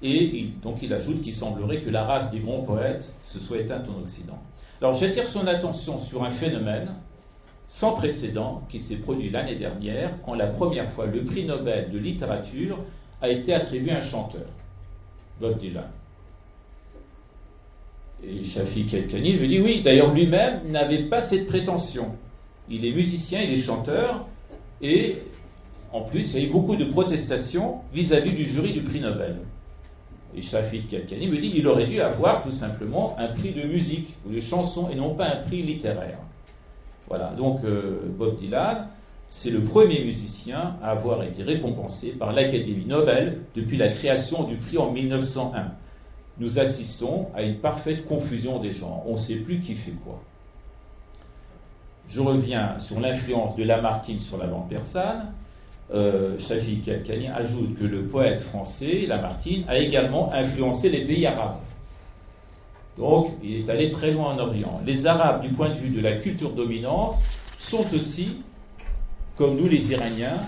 Et donc il ajoute qu'il semblerait que la race des grands poètes se soit éteinte en Occident. Alors j'attire son attention sur un phénomène sans précédent qui s'est produit l'année dernière, quand la première fois le prix Nobel de littérature a été attribué à un chanteur, Bob Dylan. Et Shafik Kadkani me dit oui, d'ailleurs lui-même n'avait pas cette prétention. Il est musicien, il est chanteur, et en plus il y a eu beaucoup de protestations vis-à-vis du jury du prix Nobel. Et Shafik Kadkani me dit qu'il aurait dû avoir tout simplement un prix de musique ou de chanson et non pas un prix littéraire. Voilà, donc Bob Dylan, c'est le premier musicien à avoir été récompensé par l'Académie Nobel depuis la création du prix en 1901. Nous assistons à une parfaite confusion des genres. On ne sait plus qui fait quoi. Je reviens sur l'influence de Lamartine sur la langue persane. Shafik Kadkani ajoute que le poète français, Lamartine, a également influencé les pays arabes. Donc, il est allé très loin en Orient. Les Arabes, du point de vue de la culture dominante, sont aussi, comme nous les Iraniens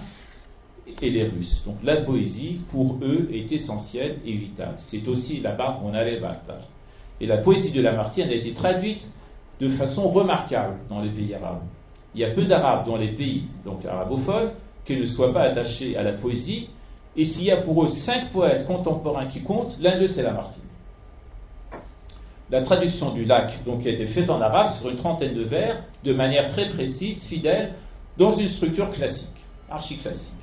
et les Russes. Donc, la poésie, pour eux, est essentielle et vitale. C'est aussi là-bas qu'on a les batailles. Et la poésie de Lamartine a été traduite de façon remarquable dans les pays arabes. Il y a peu d'Arabes dans les pays donc arabophones qui ne soient pas attachés à la poésie, et s'il y a pour eux 5 poètes contemporains qui comptent, l'un d'eux c'est Lamartine. La traduction du Lac donc, a été faite en arabe sur une trentaine de vers, de manière très précise, fidèle, dans une structure classique, archi-classique.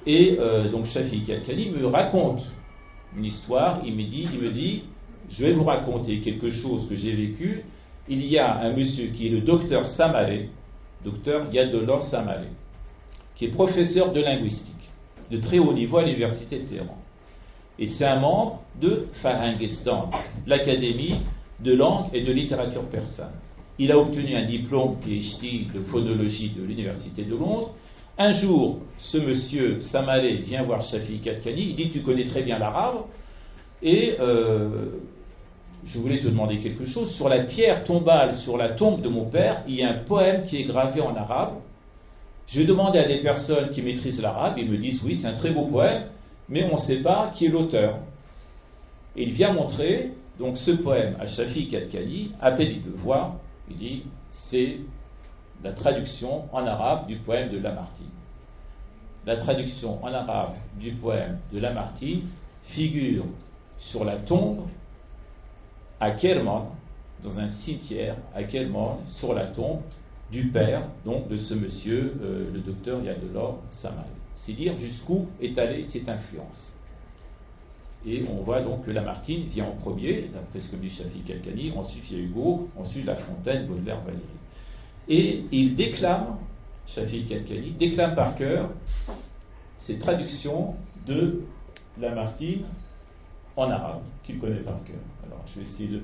Et donc Shafik Kadkani me raconte une histoire, il me dit, je vais vous raconter quelque chose que j'ai vécu. Il y a un monsieur qui est le docteur Samaré, docteur Yadolor Samaré, qui est professeur de linguistique, de très haut niveau à l'université de Téhéran. Et c'est un membre de Farhangistan, l'Académie de langue et de littérature persane. Il a obtenu un diplôme PhD de phonologie de l'université de Londres. Un jour, ce monsieur Samaré vient voir Shafik Kadkani, il dit « Tu connais très bien l'arabe, et je voulais te demander quelque chose. Sur la pierre tombale, sur la tombe de mon père, il y a un poème qui est gravé en arabe. Je demandé à des personnes qui maîtrisent l'arabe, ils me disent oui, c'est un très beau poème, mais on ne sait pas qui est l'auteur. Et il vient montrer donc ce poème à Shafik Kadkani, à peine il peut voir, il dit c'est la traduction en arabe du poème de Lamartine. La traduction en arabe du poème de Lamartine figure sur la tombe à Kerman, dans un cimetière à Kerman, sur la tombe du père, donc de ce monsieur, le docteur Yadolor Samaré. C'est dire jusqu'où est allée cette influence. Et on voit donc que Lamartine vient en premier, d'après ce que dit Shafik Kadkani, ensuite il y a Hugo, ensuite La Fontaine, Baudelaire, Valéry. Et il déclame, Shafik Kadkani, déclame par cœur ces traductions de Lamartine en arabe, qu'il connaît par cœur. Alors je vais essayer de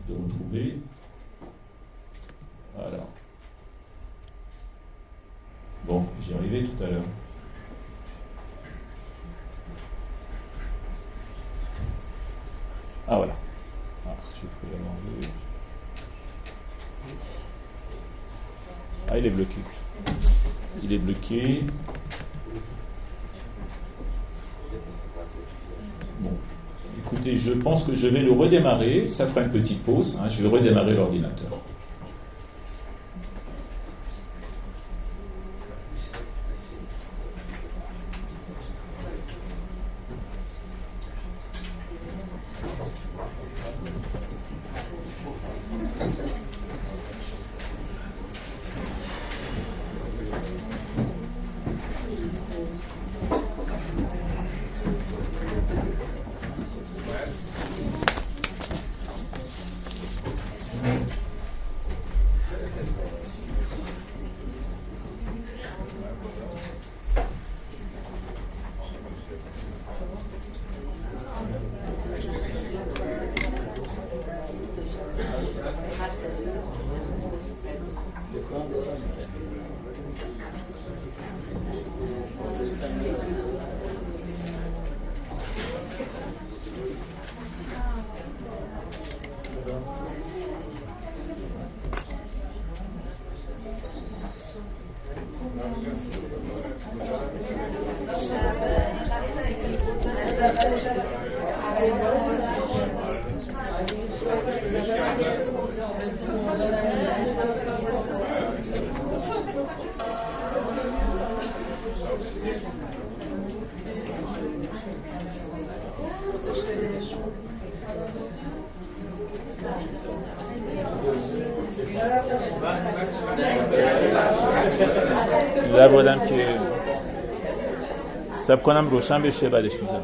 retrouver. Voilà. Bon, j'y arrivais tout à l'heure. Ah voilà. Ah, je peux l'enlever. Ah, il est bloqué. Il est bloqué. Bon. Écoutez, je pense que je vais le redémarrer. Ça fera une petite pause. Hein. Je vais redémarrer l'ordinateur. بودم که سب کنم روشن بشه بعدش میزنم.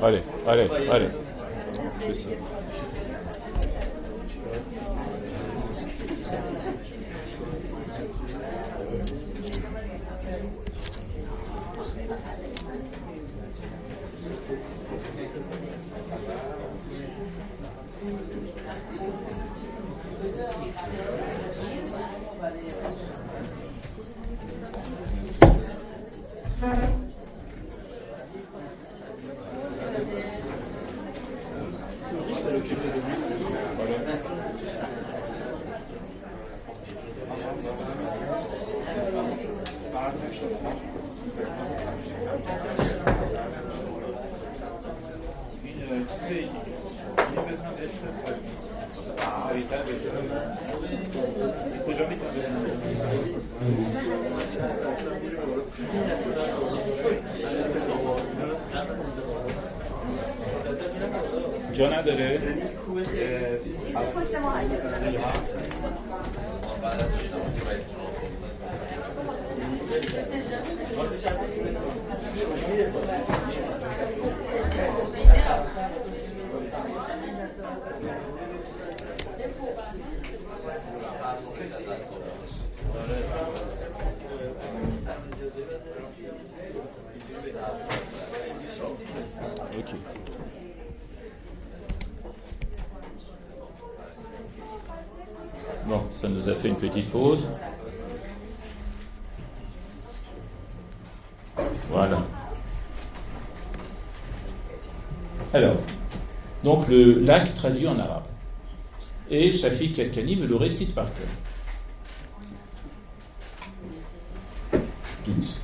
آره c'est ça. جا نداره؟ Bon, ça nous a fait une petite pause. Voilà. Alors, donc l'acte traduit en arabe. Et Shafiq Al-Kani me le récite par cœur. 12.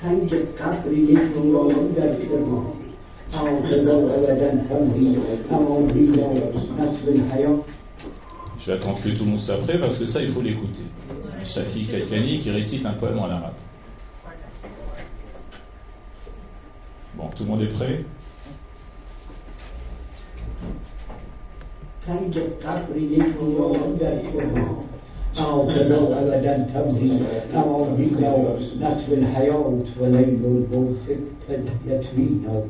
تنگ قبر یک نورانی در دل ماست اما هزار ابدا تمضی اما دیگر نصب الحیا Je vais attendre que tout le monde soit prêt parce que ça, il faut l'écouter. Shafiq Kalkani qui récite un poème en arabe. Bon, tout le monde est prêt? تنگ قبر یک ایرانی در کرمان اما قضا ابدا تبزی اما بینا نطف الحیات و لیل الموت یتوینا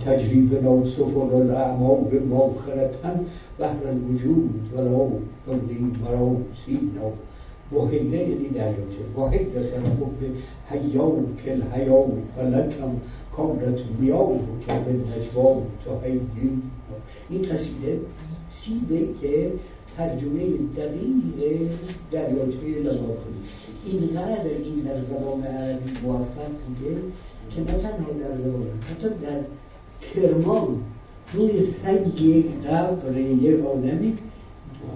تجریبنا سفر الاعمال ماخرتا بحر الوجود ولو کلی مرا سینا وحیده یعنی دریاچه وحیده سرخوب حیان کل حیان فلکم کاملت میاه که به نجوان تا حیین. این قصیده سیبه که ترجمه دقیق دریاچه لباخی اینقدر این در زبان عربی موفق بوده که نه تنها در زبان حتی در کرمان روی سنگ یک قبر یک آدمی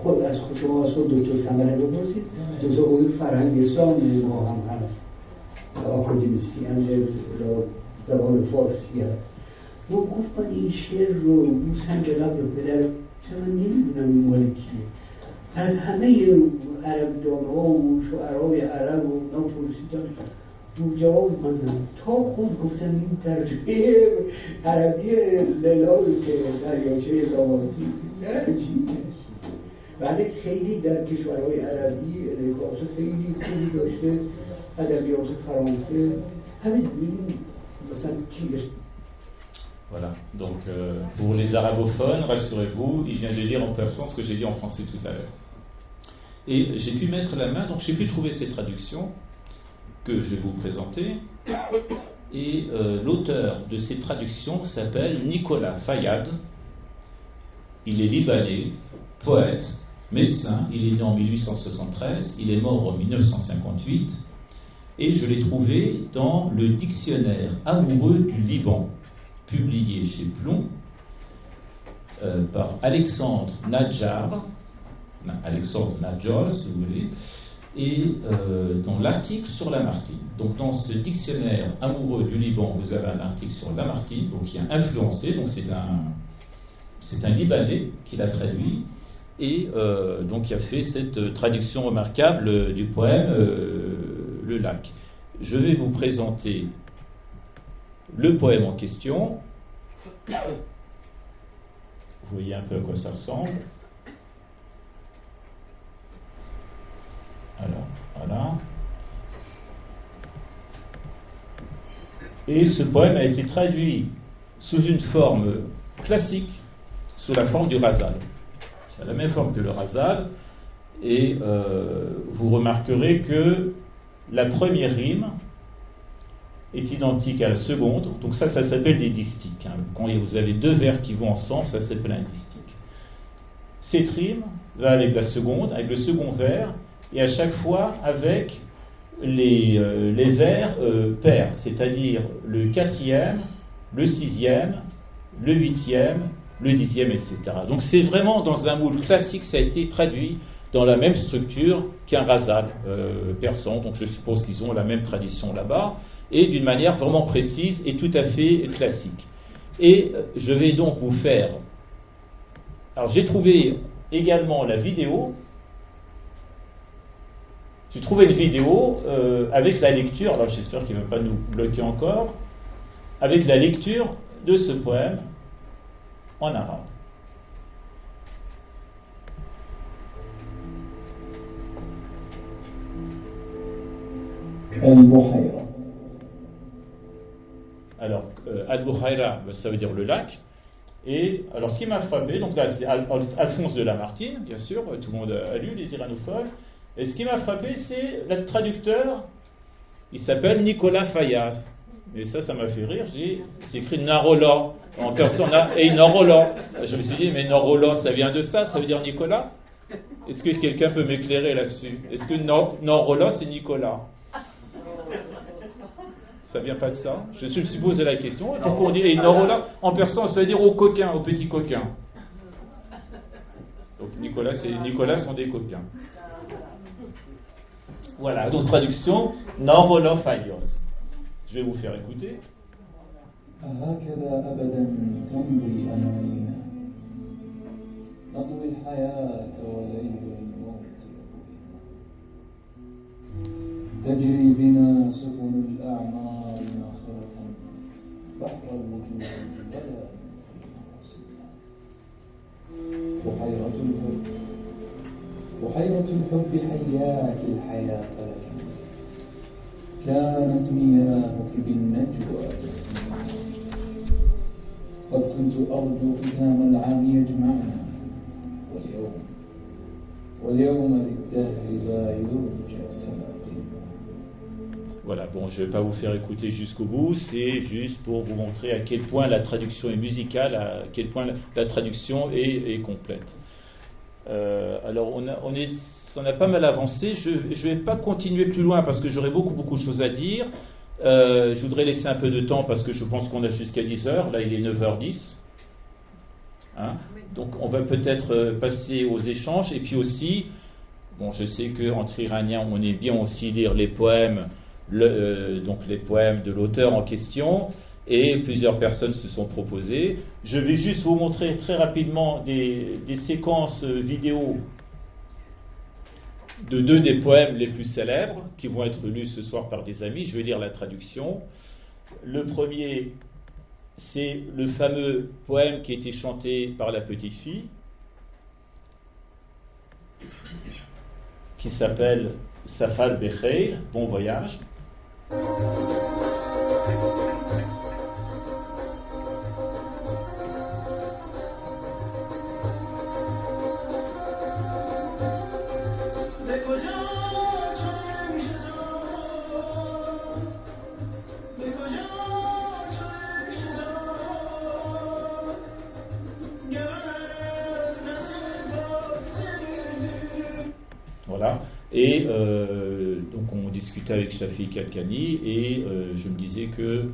خود از شما از خود دکتر ثمره بپرسید دکتر اوی فرهنگستان ما هم هست آکادمیسی هم زبان فارسی هست و گفت من این شعر رو اون سنگ قبر رو بدر چرا نمیدونم این مال کیه از همه عربدان ها و شعرهای عرب و نپرسیدم دو جواب ماندم تا خود گفتم این ترجمه عربی للایی که دریاچه لواطی نه چیه ولی خیلی در کشورهای عربی رکاس خیلی خوبی داشته ادبیات فرانسه همین ببینیم مثلا چیزش. Voilà, donc pour les arabophones, rassurez-vous, il vient de lire en persan ce que j'ai dit en français tout à l'heure. Et j'ai pu mettre la main, donc j'ai pu trouver ces traductions que je vais vous présenter. Et l'auteur de ces traductions s'appelle Nicolas Fayad. Il est libanais, poète, médecin. Il est né en 1873, il est mort en 1958. Et je l'ai trouvé dans le dictionnaire amoureux du Liban, publié chez Plomb par Alexandre Nadjar, si vous voulez, et dans l'article sur Lamartine. Donc dans ce dictionnaire amoureux du Liban, vous avez un article sur Lamartine, donc qui a influencé, donc c'est un Libanais qui l'a traduit, et donc qui a fait cette traduction remarquable du poème Le Lac. Je vais vous présenter le poème en question. Vous voyez un peu à quoi ça ressemble. Alors, voilà. Et ce poème a été traduit sous une forme classique, sous la forme du Ghazal. C'est la même forme que le Ghazal. Et vous remarquerez que la première rime est identique à la seconde, donc ça s'appelle des distiques. Quand vous avez deux vers qui vont ensemble, ça s'appelle un distique. Cette rime va avec la seconde, avec le second vers, et à chaque fois avec les vers pairs, c'est-à-dire le quatrième, le sixième, le huitième, le dixième, etc. Donc c'est vraiment dans un moule classique, ça a été traduit dans la même structure qu'un Ghazal persan, donc je suppose qu'ils ont la même tradition là-bas, et d'une manière vraiment précise et tout à fait classique. Et je vais donc vous faire... Alors j'ai trouvé également la vidéo. J'ai trouvé une vidéo avec la lecture, alors j'espère qu'il ne va pas nous bloquer encore, avec la lecture de ce poème en arabe. Alors, Al-Bouhaïra, ça veut dire le lac. Et alors, ce qui m'a frappé, donc là, c'est Alphonse de Lamartine, bien sûr, tout le monde a lu, les iranophones. Et ce qui m'a frappé, c'est le traducteur, il s'appelle Nicolas Fayaz. Et ça m'a fait rire. C'est écrit Narola, en personne, et Narola. Je me suis dit, mais Narola, ça vient de ça veut dire Nicolas? Est-ce que quelqu'un peut m'éclairer là-dessus? Est-ce que Narola, c'est Nicolas? Ça vient pas de ça. Je me suis posé la question. Pour dire Narola, en personne, ça veut dire au coquin, au petit coquin. Donc Nicolas sont des coquins. Voilà, donc traduction, Narola Fayaz. Je vais vous faire écouter. نطوي الحياة وليل الموت تجري بنا سفن الأعمار ناخرة بحر الوجود ولا بحيرة الحب حياك الحياة لك كانت مياهك بالنجوى قد كنت أرجو ختام العام يجمعنا واليوم للدهر لا يرجى تلاقينا. Voilà, bon, je ne vais pas vous faire écouter jusqu'au bout, c'est juste pour vous montrer à quel point la traduction est musicale, à quel point la traduction est complète. Alors, on a pas mal avancé, je ne vais pas continuer plus loin parce que j'aurai beaucoup de choses à dire. Je voudrais laisser un peu de temps parce que je pense qu'on a jusqu'à 10h, là il est 9h10. Hein? Donc on va peut-être passer aux échanges et puis aussi, bon, je sais qu'entre Iraniens on aime bien aussi lire les poèmes, donc les poèmes de l'auteur en question, et plusieurs personnes se sont proposées. Je vais juste vous montrer très rapidement des séquences vidéo de deux des poèmes les plus célèbres qui vont être lus ce soir par des amis. Je vais lire la traduction. Le premier, c'est le fameux poème qui a été chanté par la petite fille, qui s'appelle Safar Bekheir, bon voyage. Voilà. Et donc on discutait avec Shafi Kalkani et je me disais que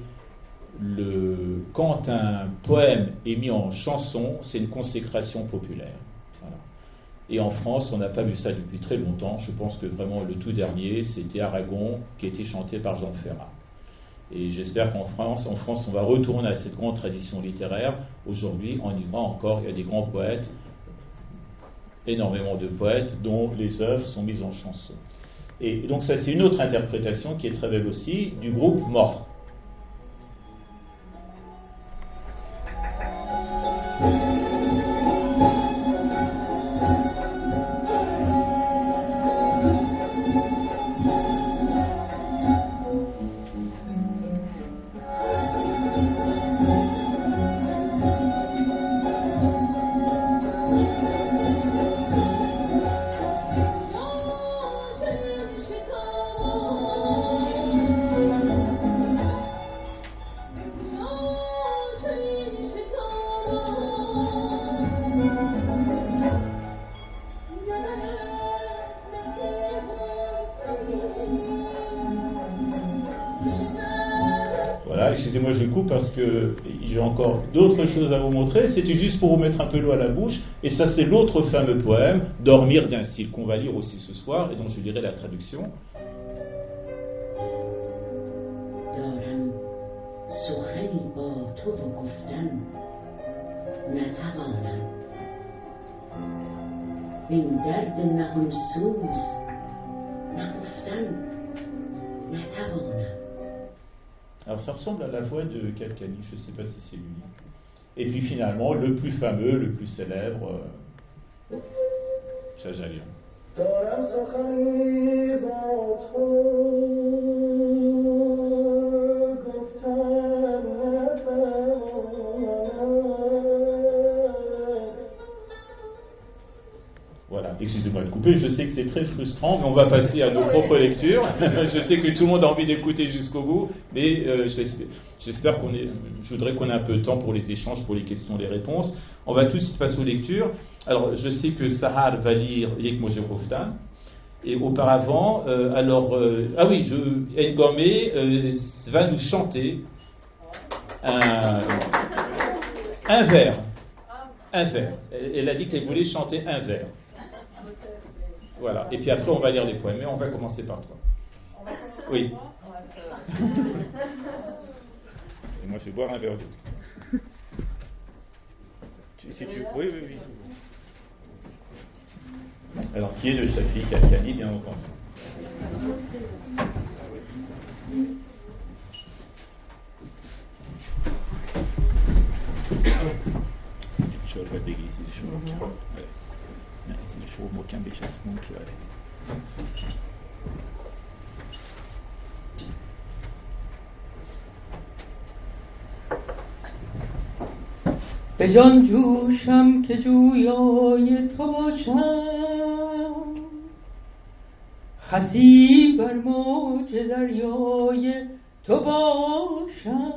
quand un poème est mis en chanson, c'est une consécration populaire. Voilà. Et en France, on n'a pas vu ça depuis très longtemps. Je pense que vraiment le tout dernier, c'était Aragon, qui a été chanté par Jean Ferrat. Et j'espère qu'en France, on va retourner à cette grande tradition littéraire. Aujourd'hui, en Iran encore, il y a des grands poètes, énormément de poètes dont les œuvres sont mises en chanson. Et donc ça, c'est une autre interprétation qui est très belle aussi, du groupe Mort. Excusez-moi, je coupe parce que j'ai encore d'autres choses à vous montrer. C'était juste pour vous mettre un peu l'eau à la bouche. Et ça, c'est l'autre fameux poème, Dormir d'un cil, qu'on va lire aussi ce soir et dont je lirai la traduction. دارم سخنی با تو و گفتن نتوانم این درد نهان سوز نگفتن نتوانم. Alors ça ressemble à la voix de Kalkani, je ne sais pas si c'est lui. Et puis finalement, le plus fameux, le plus célèbre, Shahjalian. Voilà, excusez-moi de couper, je sais que c'est très frustrant, mais on va passer à nos propres lectures. Je sais que tout le monde a envie d'écouter jusqu'au bout, mais j'espère je voudrais qu'on ait un peu de temps pour les échanges, pour les questions, les réponses. On va tout de suite passer aux lectures. Alors, je sais que Sahar va lire Yek Moshe Roftan, et auparavant, Ngomé va nous chanter un vers. Un vers. Elle a dit qu'elle voulait chanter un vers. Voilà. Et puis après, on va lire les poèmes. Mais on va commencer par toi. On va commencer oui. par moi. Et moi, je vais boire un verre d'eau. Si tu... Oui. Alors, qui est le Shafiq Al-Kani, bien entendu. شوربه بگی زیر شوربه کم نه زیر شوربه کم بچسبون که به جان جوشم که جویای تو باشم، خطی بر موج دریای تو باشم،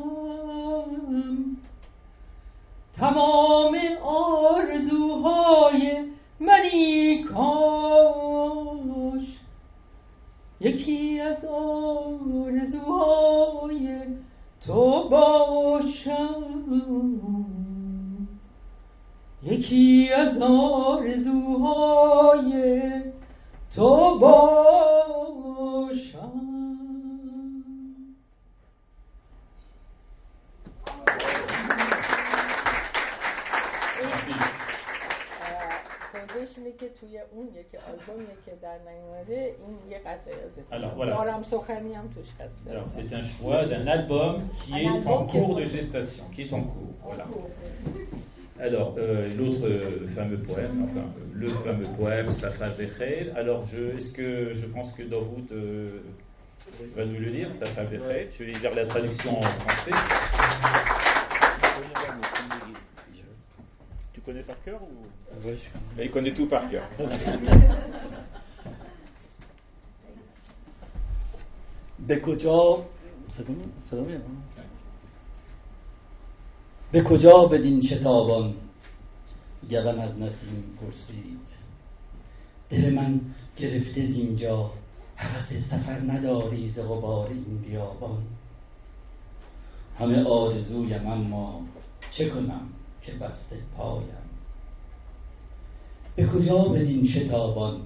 تمام آرزوهای منی کاش یکی از آرزوهای تو باشم، یکی از آرزوهای تو باشم. توضیحش اینه که توی اون یکی آلبومیه که در نیومده این یه قطعه از آرام سخنی هم توش هست. Alors c'est un choix d'un album qui est en cours de gestation, qui est en cours. Voilà. Alors, l'autre fameux poème, enfin, le fameux poème, Safa Bekhair. Alors, est-ce que je pense que Dawood va nous le lire, Safa Bekhair. Je vais lire la traduction en français. Tu connais par cœur ou... Oui, il connaît tout par cœur. به کجا بدین شتابان گون از نسیم پرسید، دل من گرفته زینجا هوس سفر نداری ز غبار این بیابان، همه آرزویم اما چه کنم که بسته پایم، به کجا بدین شتابان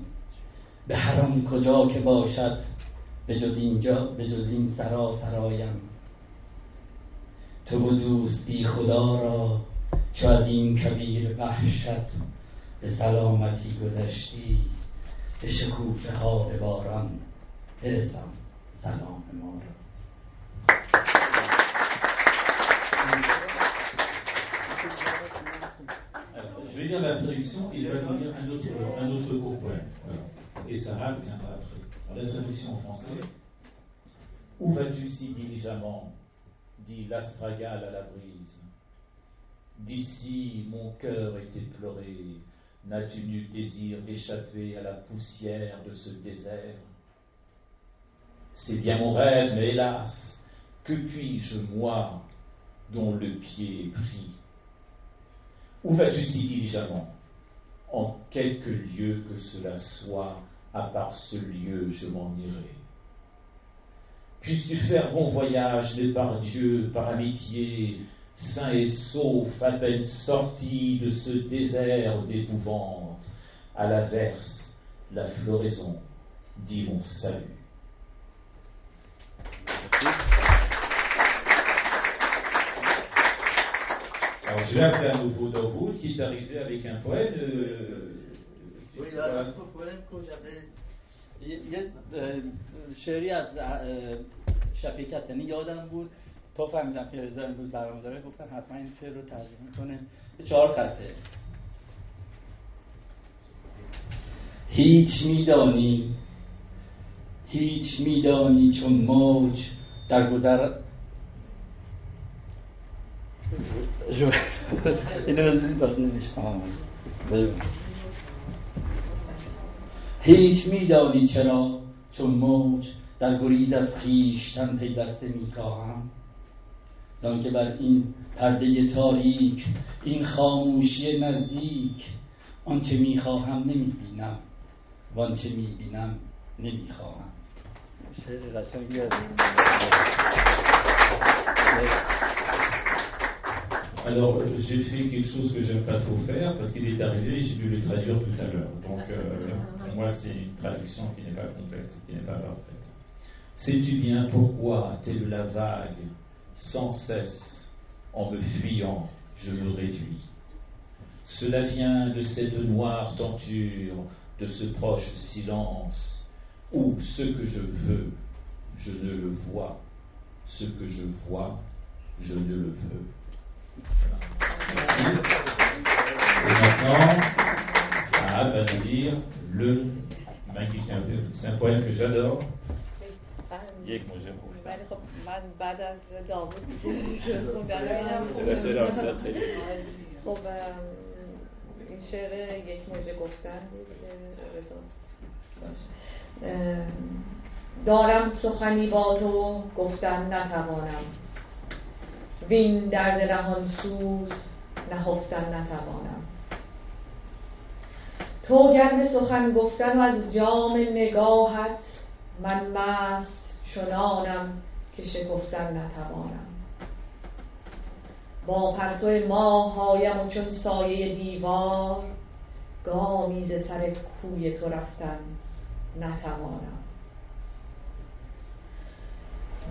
به هر آن کجا که باشد به جز این سرایم، تو و دوستی خدا را چو از این کبیر وحشت به سلامتی گذشتی، به شکوفه ها به باران برسم سلام ما را. Je vais lire la traduction et il va nous lire un autre court poème. Voilà. Et Sarah viendra après. Alors, la traduction en français. Où vas-tu si diligemment, dit l'astragale à la brise. D'ici mon cœur est éploré, n'as-tu nul désir d'échapper à la poussière de ce désert? C'est bien mon rêve, mais hélas, que puis-je, moi, dont le pied est pris? Où vas-tu si diligemment? En quelque lieu que cela soit, à part ce lieu, je m'en irai. Puisses-tu faire bon voyage, mais par Dieu, par amitié, sain et sauf, à peine sorti de ce désert d'épouvante, à l'averse, la floraison, dit mon salut. Merci. Alors je vais appeler à nouveau Dawood qui est arrivé avec un poème. Oui, un poème que j'avais. یه شعری از شفیق کتانی یادم بود، تا فهمیدم که رضا امروز برنامه داره گفتم حتما این شعر رو ترجمه کنه. 4 خطه. هیچ میدانی چون موج در گذر اینو نمیشتم. هیچ میدانی چرا چون موج در گریز از خویشتن پیوسته میکاهم، زان که بر این پرده تاریک، این خاموشی نزدیک، آنچه میخواهم نمیبینم و آنچه میبینم نمیخواهم. شعر قشنگی است. Alors, j'ai fait quelque chose que j'aime pas trop faire parce qu'il est arrivé et j'ai dû le traduire tout à l'heure. Donc, pour moi, c'est une traduction qui n'est pas complète, qui n'est pas parfaite. Sais-tu bien pourquoi, telle la vague, sans cesse, en me fuyant, je me réduis? Cela vient de cette noire tenture de ce proche silence, où ce que je veux, je ne le vois, ce que je vois, je ne le veux. Voilà. Merci. Et maintenant, Saad va nous lire le Magnificat. C'est un poème que j'adore. ولی خب من بعد از داوود خب این شعر یک موجه گفتن بود. دارم سخنی با تو گفتن نتوانم، وین درد نهان سوز نهفتن نتوانم. تو گرم سخن گفتن و از جام نگاهت، من مست چنانم که شکفتن نتوانم. با پرتو ماه هایم و چون سایه دیوار، گامی ز سر کوی تو رفتن نتوانم.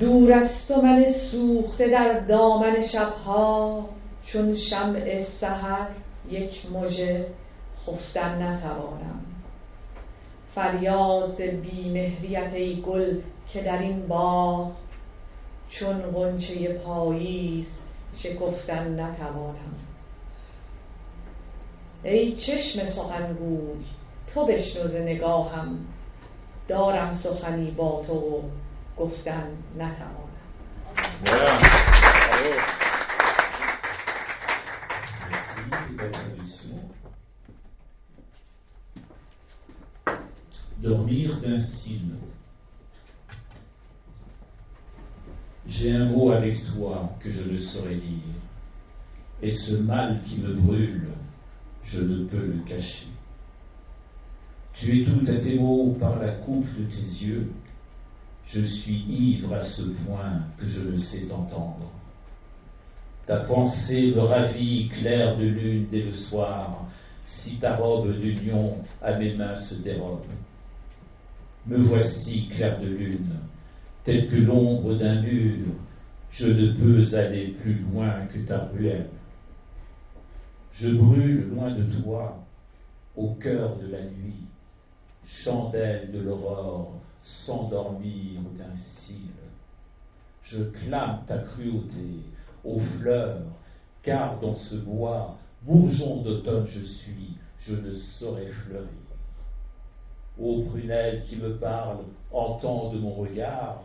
دور از تو من سوخته در دامن شبها، چون شمع سحر یک مژه خفتن نتوانم. فریاد ز بی‌مهریت ای گل که در این باغ، چون غنچه پاییز شکفتن نتوانم. ای چشم سخنگوی تو بشنو ز نگاهم، دارم سخنی با تو و گفتن نتوانم. Dormir d'un cil. J'ai un mot avec toi que je ne saurais dire, et ce mal qui me brûle, je ne peux le cacher. Tu es tout à tes mots par la coupe de tes yeux, je suis ivre à ce point que je ne sais t'entendre. Ta pensée me ravit, clair de lune dès le soir, si ta robe d'union à mes mains se dérobe. Me voici, clair de lune, tel que l'ombre d'un mur, je ne peux aller plus loin que ta ruelle. Je brûle loin de toi, au cœur de la nuit, chandelle de l'aurore, s'endormir d'un cil. Je clame ta cruauté aux fleurs, car dans ce bois, bourgeon d'automne je suis, je ne saurais fleurir. Ô prunelle qui me parle, entends de mon regard,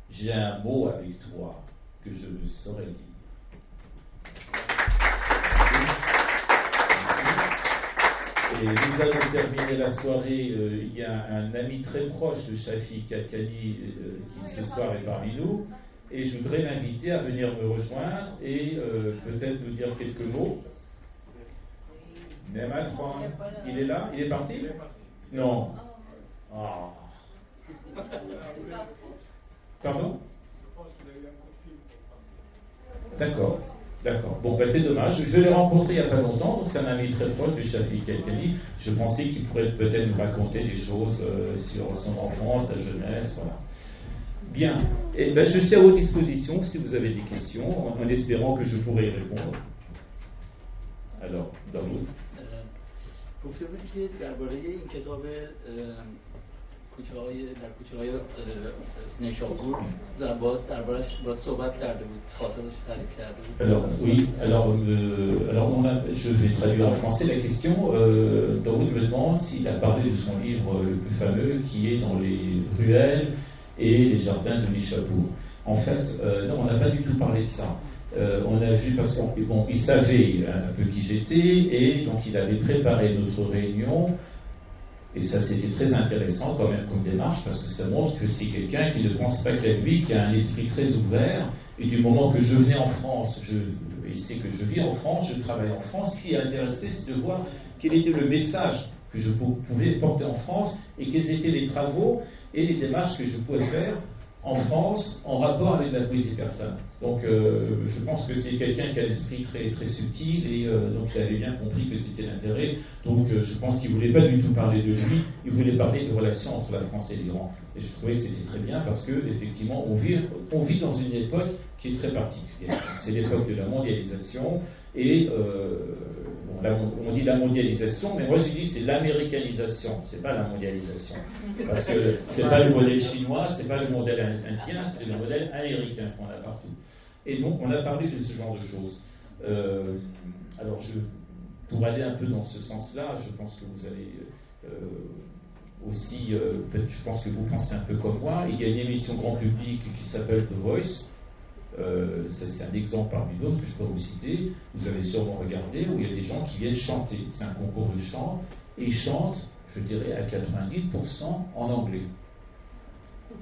j'ai un mot avec toi que je ne saurais dire. Et nous allons terminer la soirée. Il y a un ami très proche de Shafi Kadkani qui ce soir est parmi nous, et je voudrais l'inviter à venir me rejoindre et peut-être nous dire quelques mots. Il est là? Il est parti? Non. Ah. Pardon? D'accord. D'accord. Bon, ben c'est dommage. Je l'ai rencontré il n'y a pas longtemps, donc c'est un ami très proche de Shafi Kadkani. Je pensais qu'il pourrait peut-être nous raconter des choses sur son enfance, sa jeunesse, voilà. Bien. Et ben, je suis à votre disposition si vous avez des questions, en espérant que je pourrai y répondre. Alors, Daoud. گفته بودی که درباره این کتاب کوچه‌های نیشابور دربارش باید صحبت کرده بود، خاطرش تعریف کرده بود. Alors oui, je vais traduire en français la question. Daoud me demande s'il a parlé de son livre le plus fameux qui est dans les ruelles et les jardins de Nishapour. En fait, non, on n'a pas du tout parlé de ça. On a vu parce qu'il savait un peu qui j'étais, et donc il avait préparé notre réunion, et ça c'était très intéressant quand même comme démarche, parce que ça montre que c'est quelqu'un qui ne pense pas qu'à lui, qui a un esprit très ouvert, et du moment que je venais en France, il sait que je vis en France, je travaille en France, ce qui est intéressé c'est de voir quel était le message que je pouvais porter en France, et quels étaient les travaux et les démarches que je pouvais faire en France, en rapport avec la poésie persane. Donc je pense pense que c'est quelqu'un qui a l'esprit très, très subtil et donc il avait bien compris que c'était l'intérêt. Donc je pense qu'il ne voulait pas du tout parler de lui, il voulait parler des relations entre la France et l'Iran. Et je trouvais que c'était très bien parce qu'effectivement, on vit dans une époque qui est très particulière. C'est l'époque de la mondialisation et on dit la mondialisation, mais moi j'ai dit c'est l'américanisation, c'est pas la mondialisation. Parce que c'est pas le modèle chinois, c'est pas le modèle indien, c'est le modèle américain qu'on a partout. Et donc, on a parlé de ce genre de choses. Alors, pour aller un peu dans ce sens-là, je pense que vous allez aussi, je pense que vous pensez un peu comme moi. Il y a une émission grand public qui s'appelle The Voice. C'est un exemple parmi d'autres que je peux vous citer. Vous avez sûrement regardé où il y a des gens qui viennent chanter. C'est un concours de chant. Et ils chantent, je dirais, à 90% en anglais.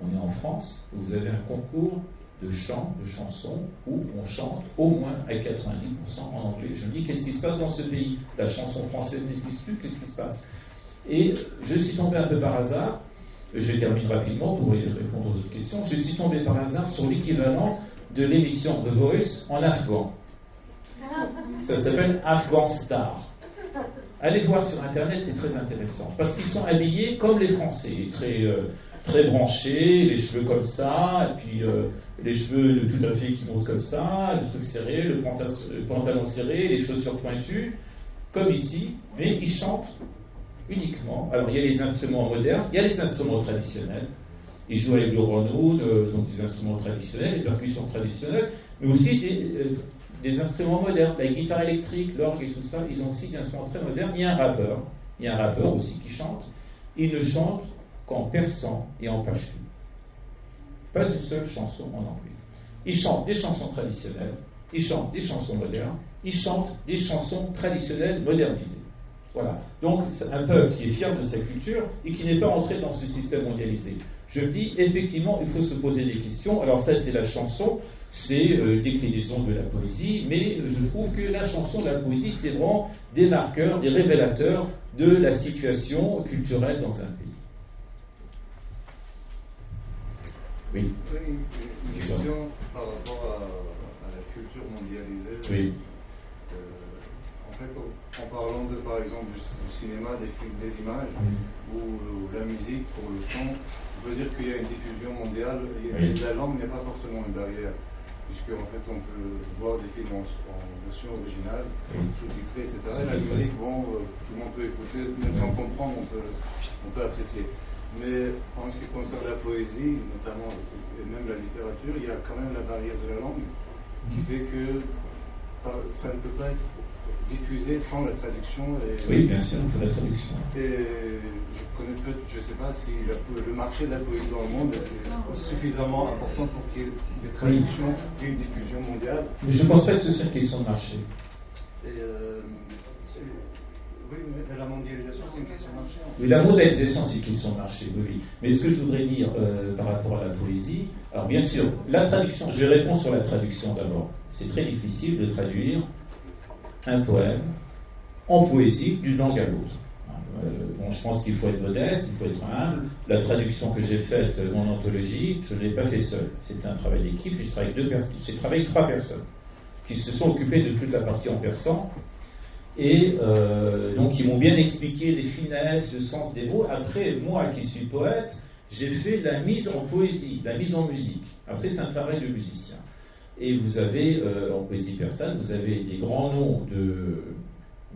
On est en France, vous avez un concours de chants, de chansons, où on chante au moins à 90% en anglais. Je me dis, qu'est-ce qui se passe dans ce pays? La chanson française n'existe plus, qu'est-ce qui se passe? Et je suis tombé un peu par hasard, je termine rapidement pour répondre aux autres questions, je suis tombé par hasard sur l'équivalent de l'émission The Voice en afghan. Ça s'appelle Afghan Star. Allez voir sur Internet, c'est très intéressant, parce qu'ils sont habillés comme les Français, très branchés, les cheveux comme ça, et puis les cheveux tout à fait qui montent comme ça, le truc serré, le pantalon serré, les chaussures pointues, comme ici, mais ils chantent uniquement. Alors il y a les instruments modernes, il y a les instruments traditionnels, ils jouent avec le ronoun, donc des instruments traditionnels, les percussions traditionnelles, mais aussi des instruments modernes, la guitare électrique, l'orgue et tout ça, ils ont aussi des instruments très modernes. Il y a un rappeur aussi qui chante, il ne chante qu'en persan et en pachtou. Pas une seule chanson en anglais. Ils chantent des chansons traditionnelles, ils chantent des chansons modernes, ils chantent des chansons traditionnelles modernisées. Voilà. Donc, c'est un peuple qui est fier de sa culture et qui n'est pas entré dans ce système mondialisé. Je me dis, effectivement, il faut se poser des questions. Alors ça, c'est la chanson, c'est déclinaison de la poésie, mais je trouve que la chanson, la poésie, c'est vraiment des marqueurs, des révélateurs de la situation culturelle dans un pays. Oui. Une question par rapport à la culture mondialisée. Oui. En fait, en parlant par exemple du cinéma, des films, des images, ou la musique pour le son, on peut dire qu'il y a une diffusion mondiale et la langue n'est pas forcément une barrière, puisque en fait on peut voir des films en version originale, sous-titrée, etc. Et la musique, bon, tout le monde peut écouter, même sans comprendre, on peut apprécier. Mais en ce qui concerne la poésie, notamment, et même la littérature, il y a quand même la barrière de la langue qui fait que ça ne peut pas être diffusé sans la traduction. Oui, bien sûr, il faut la traduction. Et je ne sais pas si le marché de la poésie dans le monde est suffisamment important pour qu'il y ait des traductions et une diffusion mondiale. Mais je ne pense pas que ce soit une question de marché. Oui, mais la mondialisation, c'est une question de marché. Oui, la mondialisation, c'est une question de marché, oui. Mais ce que je voudrais dire par rapport à la poésie, alors bien sûr, la traduction, je réponds sur la traduction d'abord. C'est très difficile de traduire un poème en poésie d'une langue à l'autre. Bon, je pense qu'il faut être modeste, il faut être humble. La traduction que j'ai faite, mon anthologie, je ne l'ai pas fait seul. C'était un travail d'équipe, j'ai travaillé avec 3 personnes qui se sont occupées de toute la partie en persan. Et donc ils m'ont bien expliqué les finesses, le sens des mots. Après, moi qui suis poète, j'ai fait la mise en poésie, la mise en musique. Après, c'est un travail de musicien. Et vous avez, en poésie persane, vous avez des grands noms de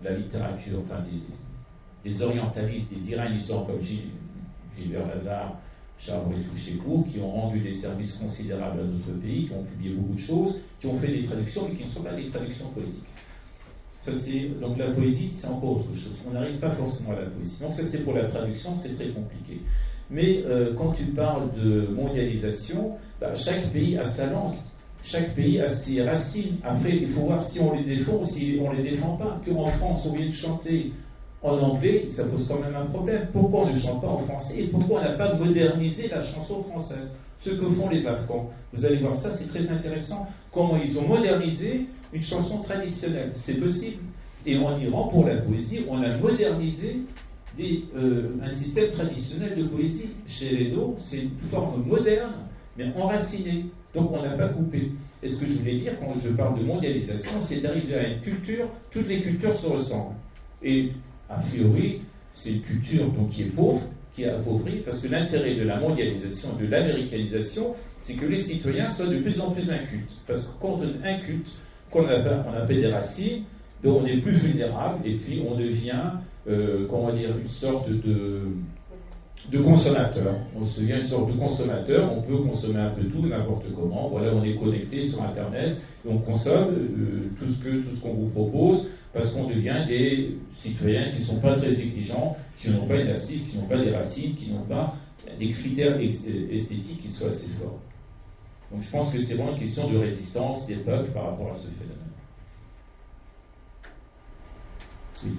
la littérature, enfin des orientalistes, des iranisants comme Gilbert Lazare, Charles Fouché-Court, qui ont rendu des services considérables à notre pays, qui ont publié beaucoup de choses, qui ont fait des traductions, mais qui ne sont pas des traductions poétiques. Donc la poésie, c'est encore autre chose. On n'arrive pas forcément à la poésie. Donc ça, c'est pour la traduction, c'est très compliqué. Mais quand tu parles de mondialisation, chaque pays a sa langue. Chaque pays a ses racines. Après, il faut voir si on les défend ou si on ne les défend pas. Qu'en France, on vient de chanter en anglais, ça pose quand même un problème. Pourquoi on ne chante pas en français et pourquoi on n'a pas modernisé la chanson française? Ce que font les Afghans. Vous allez voir ça, c'est très intéressant. Comment ils ont modernisé une chanson traditionnelle. C'est possible. Et en Iran, pour la poésie, on a modernisé un système traditionnel de poésie. Chez les Dos, c'est une forme moderne, mais enracinée. Donc on n'a pas coupé. Et ce que je voulais dire quand je parle de mondialisation, c'est d'arriver à une culture, toutes les cultures se ressemblent. Et a priori, c'est une culture donc, qui est pauvre, qui est appauvrie, parce que l'intérêt de la mondialisation, de l'américanisation, c'est que les citoyens soient de plus en plus incultes. Parce que quand on inculte, qu'on appelle des racines, donc on est plus vulnérable, et puis on devient, une sorte de consommateur. On se devient une sorte de consommateur, on peut consommer un peu tout, n'importe comment. Voilà, on est connecté sur Internet, et on consomme tout ce qu'on vous propose, parce qu'on devient des citoyens qui ne sont pas très exigeants, qui n'ont pas une assise, qui n'ont pas des racines, qui n'ont pas des critères esthétiques qui soient assez forts. Donc je pense que c'est vraiment une question de résistance des peuples par rapport à ce phénomène. Oui.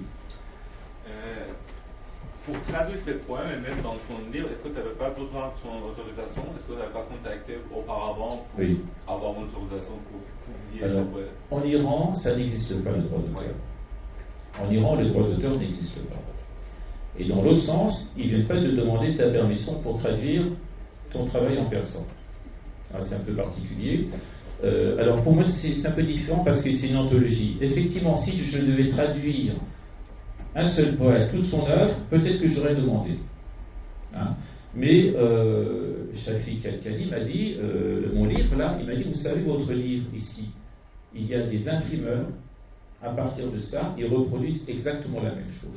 Pour traduire ces poèmes et mettre dans ton livre, est-ce que tu n'avais pas besoin de son autorisation? Est-ce que tu n'avais pas contacté auparavant pour avoir une autorisation pour publier ces poèmes? En Iran, ça n'existe pas le droit d'auteur. En Iran, le droit d'auteur n'existe pas. Et dans l'autre sens, ils ne viennent pas te demander ta permission pour traduire ton travail en persan. Alors, c'est un peu particulier. Alors pour moi, c'est un peu différent parce que c'est une anthologie. Effectivement, si je devais traduire un seul poète, toute son œuvre, peut-être que j'aurais demandé. Hein. Mais Shafiq Al-Khali m'a dit, mon livre là, il m'a dit, vous savez, votre livre ici, il y a des imprimeurs, à partir de ça, ils reproduisent exactement la même chose.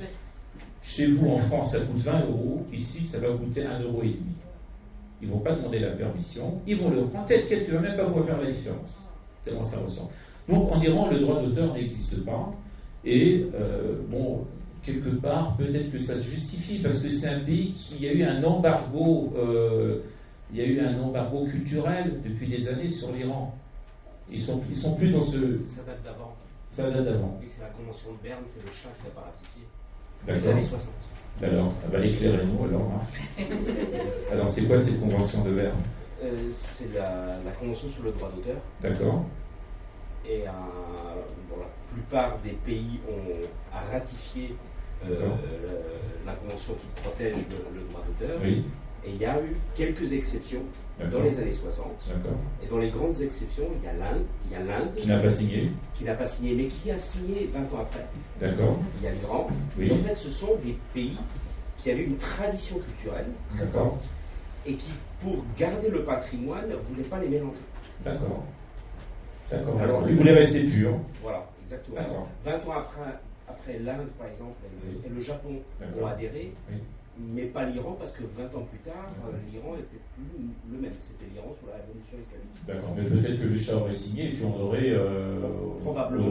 Chez vous, en France, ça coûte 20 €, ici, ça va coûter 1,5 €. Ils ne vont pas demander la permission, ils vont le prendre tel quel, tu ne vas même pas pouvoir faire la différence. Tellement ça ressemble. Donc en Iran, le droit d'auteur n'existe pas. Et quelque part, peut-être que ça se justifie, parce que c'est un pays qui a eu un embargo, culturel depuis des années sur l'Iran. Ils sont plus dans ce... Ça date d'avant. Ça date d'avant. Oui, c'est la Convention de Berne, c'est le Shah qui n'a pas ratifié. D'accord. Les années 60. Alors, éclairez-nous alors. Hein. Alors, c'est quoi cette convention de Berne? C'est la convention sur le droit d'auteur. D'accord. Et la plupart des pays ont ratifié la convention qui protège le droit d'auteur. Oui. Et il y a eu quelques exceptions dans les années 60. D'accord. Et dans les grandes exceptions, il y a l'Inde. Qui n'a pas signé. Qui n'a pas signé, mais qui a signé 20 ans après. D'accord. Il y a l'Iran. Oui. Et en fait, ce sont des pays qui avaient une tradition culturelle forte et qui, pour garder le patrimoine, ne voulaient pas les mélanger. D'accord. D'accord. Alors, ils voulaient rester purs. Voilà, exactement. D'accord. 20 ans après l'Inde, par exemple, et le Japon ont adhéré. Oui. Mais pas l'Iran, parce que 20 ans plus tard, l'Iran n'était plus le même. C'était l'Iran sous la révolution islamique. D'accord, mais peut-être que le Shah aurait signé et puis on aurait,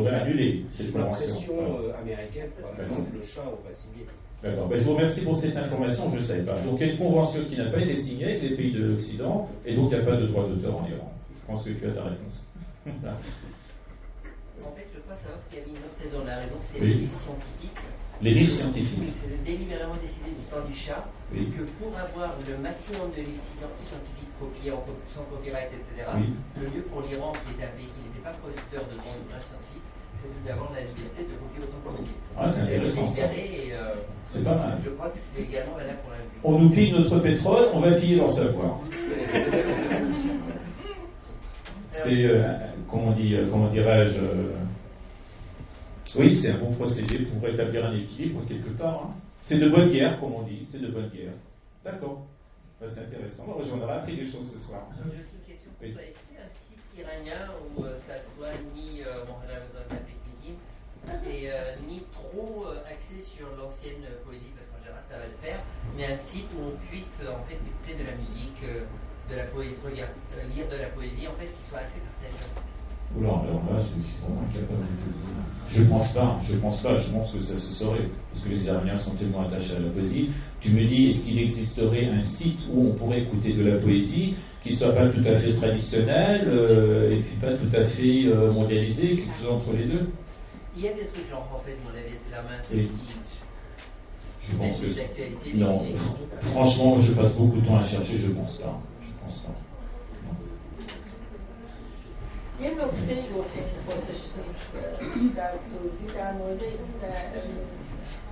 annulé cette convention. Sous la pression américaine, probablement le Shah aurait signé. D'accord, je vous remercie pour cette information, je ne savais pas. Donc il y a une convention qui n'a pas été signée avec les pays de l'Occident, et donc il n'y a pas de droit d'auteur en Iran. Je pense que tu as ta réponse. En fait, je crois savoir qu'il y avait une autre raison. La raison, c'est les livres scientifiques. Les livres scientifiques. C'est délibérément décidé du temps du Shah que pour avoir le maximum de livres scientifiques copiés sans copyright, etc., le mieux pour l'Iran, qui est un pays qui n'était pas producteur de grands ouvrages scientifiques, c'était d'avoir la liberté de copier autant qu'on veut. Ah, c'est intéressant. C'est pas mal. Je crois que c'est également valable pour la vie. On nous pille notre pétrole, on va piller leur savoir. C'est, comment dirais-je, oui, c'est un bon procédé pour établir un équilibre quelque part. Hein. C'est de bonne guerre, comme on dit, c'est de bonne guerre. D'accord, c'est intéressant. J'en aurais appris des choses ce soir. J'ai aussi une question pour toi. Est-ce qu'il y a un site iranien où ça soit ni ni trop axé sur l'ancienne poésie, parce qu'en général ça va le faire, mais un site où on puisse en fait écouter de la musique, de la poésie, lire de la poésie, en fait, qui soit assez partagée? Alors là, je suis vraiment incapable de le dire. Je pense que ça se saurait, parce que les Iraniens sont tellement attachés à la poésie. Tu me dis, est-ce qu'il existerait un site où on pourrait écouter de la poésie qui ne soit pas tout à fait traditionnel, et puis pas tout à fait mondialisé, quelque chose entre les deux? Il y a des trucs genre, en fait, mon avis, la main, je pense que non, franchement, je passe beaucoup de temps à chercher, je pense pas. یه نکته رو خیلی خودش در توضیح در مورد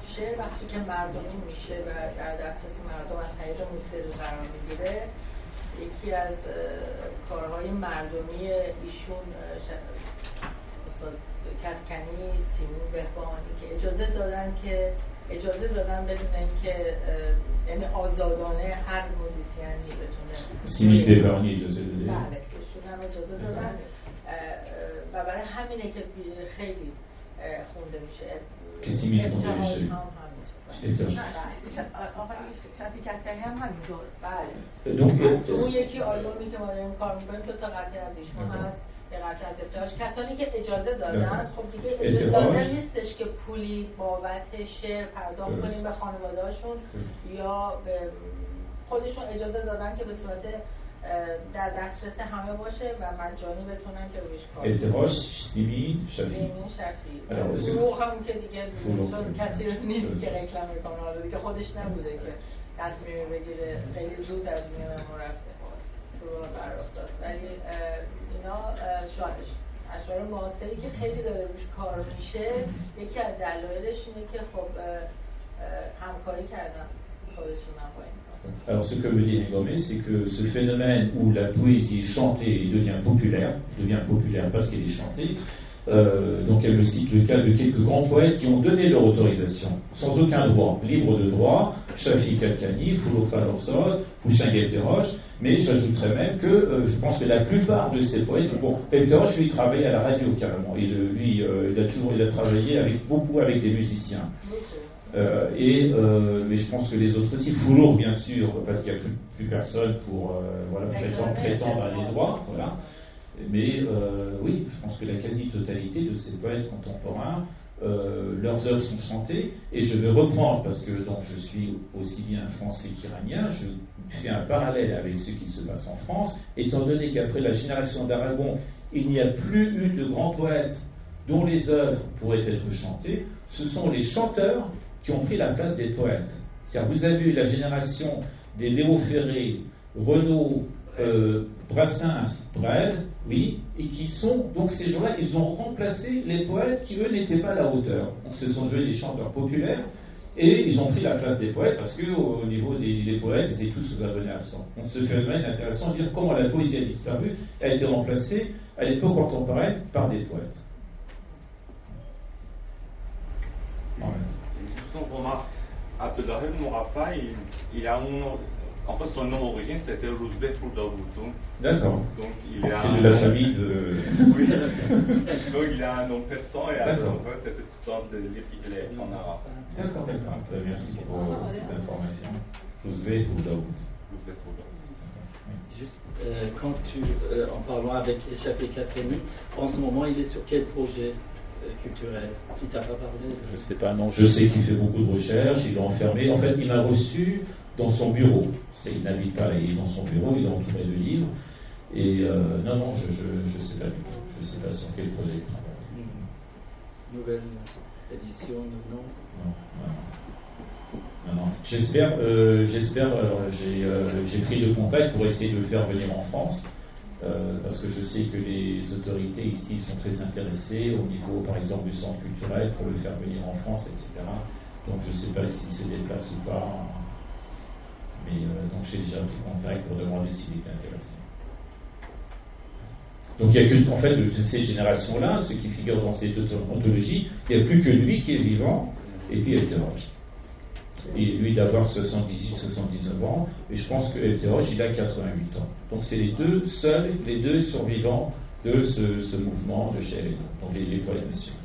شعر وقتی که مردمی میشه و در دسترس مردم از طریق موسیقی قرار میگیره یکی از کارهای مردمی ایشون استاد کدکنی، سیمین بهبانی که اجازه دادن بدون اینکه یعنی آزادانه هر موزیسیانی بتونه سیمین بهبانی اجازه داده؟ بله ایشون هم اجازه دادن و برای همینه که خیلی خونده میشه که سیمین خونده میشه آقای شفیع کدکنی هم همینطور بله اون یکی آلبومی که ما داریم کار میکنیم که تا قطعه از ایشون هست یه قطعه از ابتهاج. کسانی که اجازه دادن خب دیگه اجازه داده نیستش که پولی بابت شعر پرداخت کنیم به خانواده هاشون یا به خودشون اجازه دادن که به صورت در دسترس همه باشه و مجانی بتونن که رویش کار کنن. ابتهاج سیمین شفیع فروغ هم که دیگه چون کسی رو نیست که رکلم میکنه حالا دیگه خودش نبوده که تصمیم بگیره خیلی زود از میان ما رفته فروغ برافتاد ولی اینا اشعار معاصری که خیلی داره روش کار میشه یکی از دلایلش اینه که خب همکاری کردن خودشون هم با این. Alors ce que me dit Ngomé, c'est que ce phénomène où la poésie chantée devient populaire parce qu'elle est chantée, donc elle me cite le cas de quelques grands poètes qui ont donné leur autorisation, sans aucun droit, libre de droit, Shafi Kadkani, Foulofa Lorsod, Pouchin Gelteroche, mais j'ajouterais même que je pense que la plupart de ces poètes, bon, Gelteroche lui il travaille à la radio carrément, il a travaillé beaucoup avec des musiciens. Mais je pense que les autres aussi, Foulour bien sûr, parce qu'il n'y a plus personne pour prétendre à des droits, voilà. Mais oui, je pense que la quasi-totalité de ces poètes contemporains, leurs œuvres sont chantées, et je vais reprendre, parce que donc, je suis aussi bien français qu'iranien, je fais un parallèle avec ce qui se passe en France, étant donné qu'après la génération d'Aragon, il n'y a plus eu de grands poètes dont les œuvres pourraient être chantées, ce sont les chanteurs qui ont pris la place des poètes. C'est-à-dire, vous avez eu la génération des Léo Ferré, Renaud, Brassens, Brel, oui, et qui sont, donc ces gens-là, ils ont remplacé les poètes qui, eux, n'étaient pas à la hauteur. Donc ce sont devenus des chanteurs populaires, et ils ont pris la place des poètes, parce qu'au niveau des poètes, ils étaient tous aux abonnés absents. Donc ce phénomène est intéressant de dire comment la poésie a disparu, a été remplacée à l'époque contemporaine par des poètes. Juste une remarque, Abdelrahim Mourafa, il a un nom, en fait son nom d'origine c'était Rouzbek Fourdaoud. D'accord. Donc il est de la famille de. Oui. Donc il a un nom persan et en fait c'était dans le livre qu'il est en arabe. D'accord. Merci pour cette information. Rouzbek Fourdaoud. Juste quand en parlant avec Shafi Kadkani, en ce moment il est sur quel projet culturel? Qui t'a pas parlé? Je sais pas, non. Je sais qu'il fait beaucoup de recherches, il est enfermé. En fait, il m'a reçu dans son bureau. Il n'habite pas, il est dans son bureau, il est entouré de livres. Et non, je sais pas du tout. Je sais pas sur quel projet il travaille. Nouvelle édition, non. J'espère. Alors, j'ai pris le contact pour essayer de le faire venir en France. Parce que je sais que les autorités ici sont très intéressées au niveau, par exemple, du centre culturel pour le faire venir en France, etc. Donc je ne sais pas s'il se déplace ou pas, mais donc j'ai déjà pris contact pour demander s'il était intéressé. Donc il n'y a que, en fait, de ces générations-là, ceux qui figurent dans cette anthologie, il n'y a plus que lui qui est vivant, et puis Elteroche. Et lui d'avoir 78-79 ans, et je pense que Elteroche, il a 88 ans. Donc c'est les deux survivants de ce mouvement de Chéréno, donc les poètes nationaux.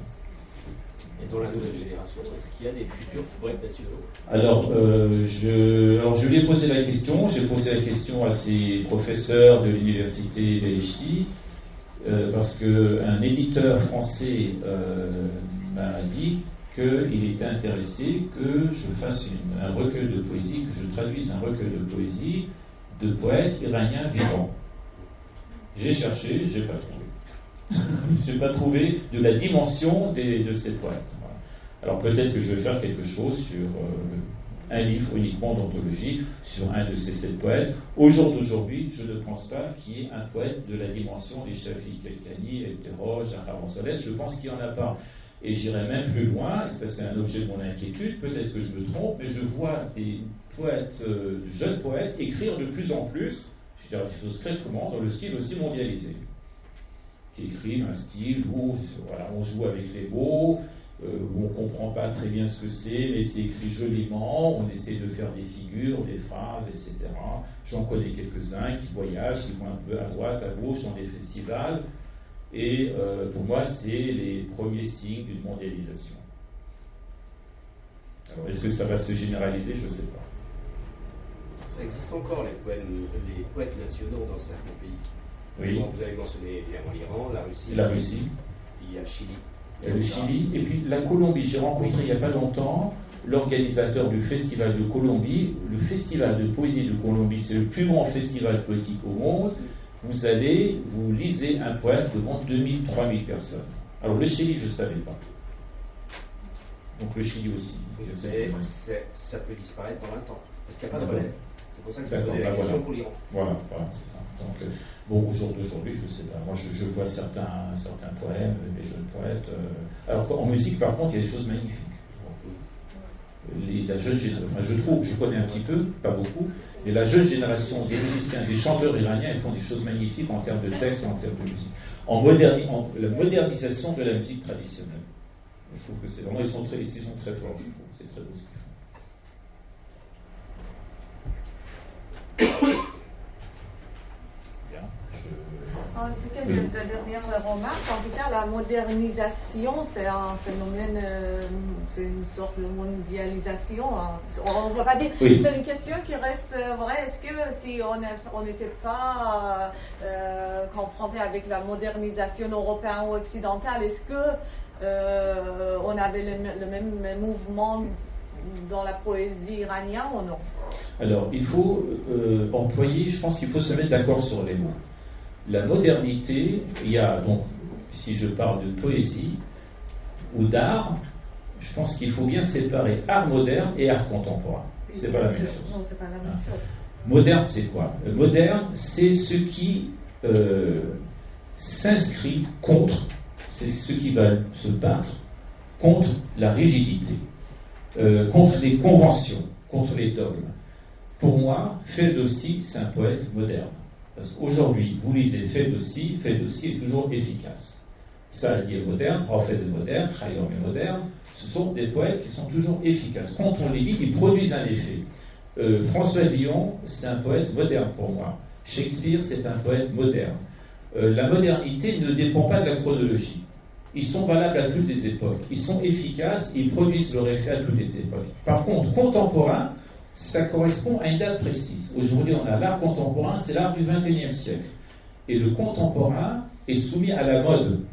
Et dans la nouvelle génération, est-ce qu'il y a des futurs poètes nationaux? Alors je lui ai posé la question, j'ai posé la question à ses professeurs de l'université d'Elchti, parce qu'un éditeur français m'a dit qu'il était intéressé que je fasse un recueil de poésie, que je traduise un recueil de poésie de poètes iraniens vivants. J'ai cherché, j'ai pas trouvé. J'ai pas trouvé de la dimension de ces poètes. Voilà. Alors peut-être que je vais faire quelque chose sur un livre uniquement d'anthologie, sur un de ces 7 poètes. Au jour d'aujourd'hui, je ne pense pas qu'il y ait un poète de la dimension des Shafi Kadkani, Elteroche, Akhavan Solès. Je pense qu'il n'y en a pas. Et j'irai même plus loin, et ça c'est un objet de mon inquiétude, peut-être que je me trompe, mais je vois des poètes, jeunes poètes, écrire de plus en plus je veux dire des choses très comment dans le style aussi mondialisé, qui écrit un style où voilà, on joue avec les mots, où on ne comprend pas très bien ce que c'est, mais c'est écrit joliment, on essaie de faire des figures, des phrases, etc. J'en connais quelques-uns qui voyagent, qui vont un peu à droite, à gauche dans des festivals, et pour moi, c'est les premiers signes d'une mondialisation. Alors, est-ce que ça va se généraliser? Je ne sais pas. Ça existe encore, les poètes nationaux dans certains pays. Oui. Donc, vous avez mentionné évidemment l'Iran, la Russie. La Russie. Il y a le Chili. Il y a le Chili, et puis la Colombie. J'ai rencontré il n'y a pas longtemps l'organisateur du Festival de Colombie. Le Festival de poésie de Colombie, c'est le plus grand festival poétique au monde. Vous allez, vous lisez un poème devant 2000, 3000 personnes. Alors le Chili, je ne savais pas. Donc le Chili aussi. Ça peut disparaître dans 20 ans, parce qu'il n'y a pas de relève. C'est pour ça que je posais la voilà. question pour l'Iran. Voilà, c'est ça. Donc, bon, au jour d'aujourd'hui, je ne sais pas. Moi, je vois certains poèmes, des jeunes poètes. Alors qu'en musique, par contre, il y a des choses magnifiques. La jeune génération, enfin, je trouve, je connais un petit peu, pas beaucoup, mais la jeune génération des musiciens, des chanteurs iraniens, ils font des choses magnifiques en termes de texte et en termes de musique. La modernisation de la musique traditionnelle. Je trouve que c'est vraiment, ils sont très forts, je trouve. C'est très beau ce qu'ils font. En tout cas, la dernière remarque, en tout cas, la modernisation, c'est un phénomène, c'est une sorte de mondialisation. Hein. On ne va pas dire, oui. C'est une question qui reste vraie. Est-ce que si on n'était pas confronté avec la modernisation européenne ou occidentale, est-ce que on avait le même mouvement dans la poésie iranienne ou non? Alors, il faut employer, je pense qu'il faut se mettre d'accord sur les mots. La modernité, il y a donc, si je parle de poésie ou d'art, je pense qu'il faut bien séparer art moderne et art contemporain. C'est pas la même chose. Non, c'est pas la même chose. Moderne, c'est quoi? Moderne, c'est ce qui s'inscrit contre, c'est ce qui va se battre contre la rigidité, contre les conventions, contre les dogmes. Pour moi, Ferdowsi, c'est un poète moderne. Parce qu'aujourd'hui, vous lisez Ferdowsi est toujours efficace. Saadi est moderne, Hafez est moderne, Khayyam est moderne. Ce sont des poètes qui sont toujours efficaces. Quand on les lit, ils produisent un effet. François Villon, c'est un poète moderne pour moi. Shakespeare, c'est un poète moderne. La modernité ne dépend pas de la chronologie. Ils sont valables à toutes les époques. Ils sont efficaces, ils produisent leur effet à toutes les époques. Par contre, contemporain, ça correspond à une date précise. Aujourd'hui, on a l'art contemporain, c'est l'art du XXIe siècle. Et le contemporain est soumis à la mode.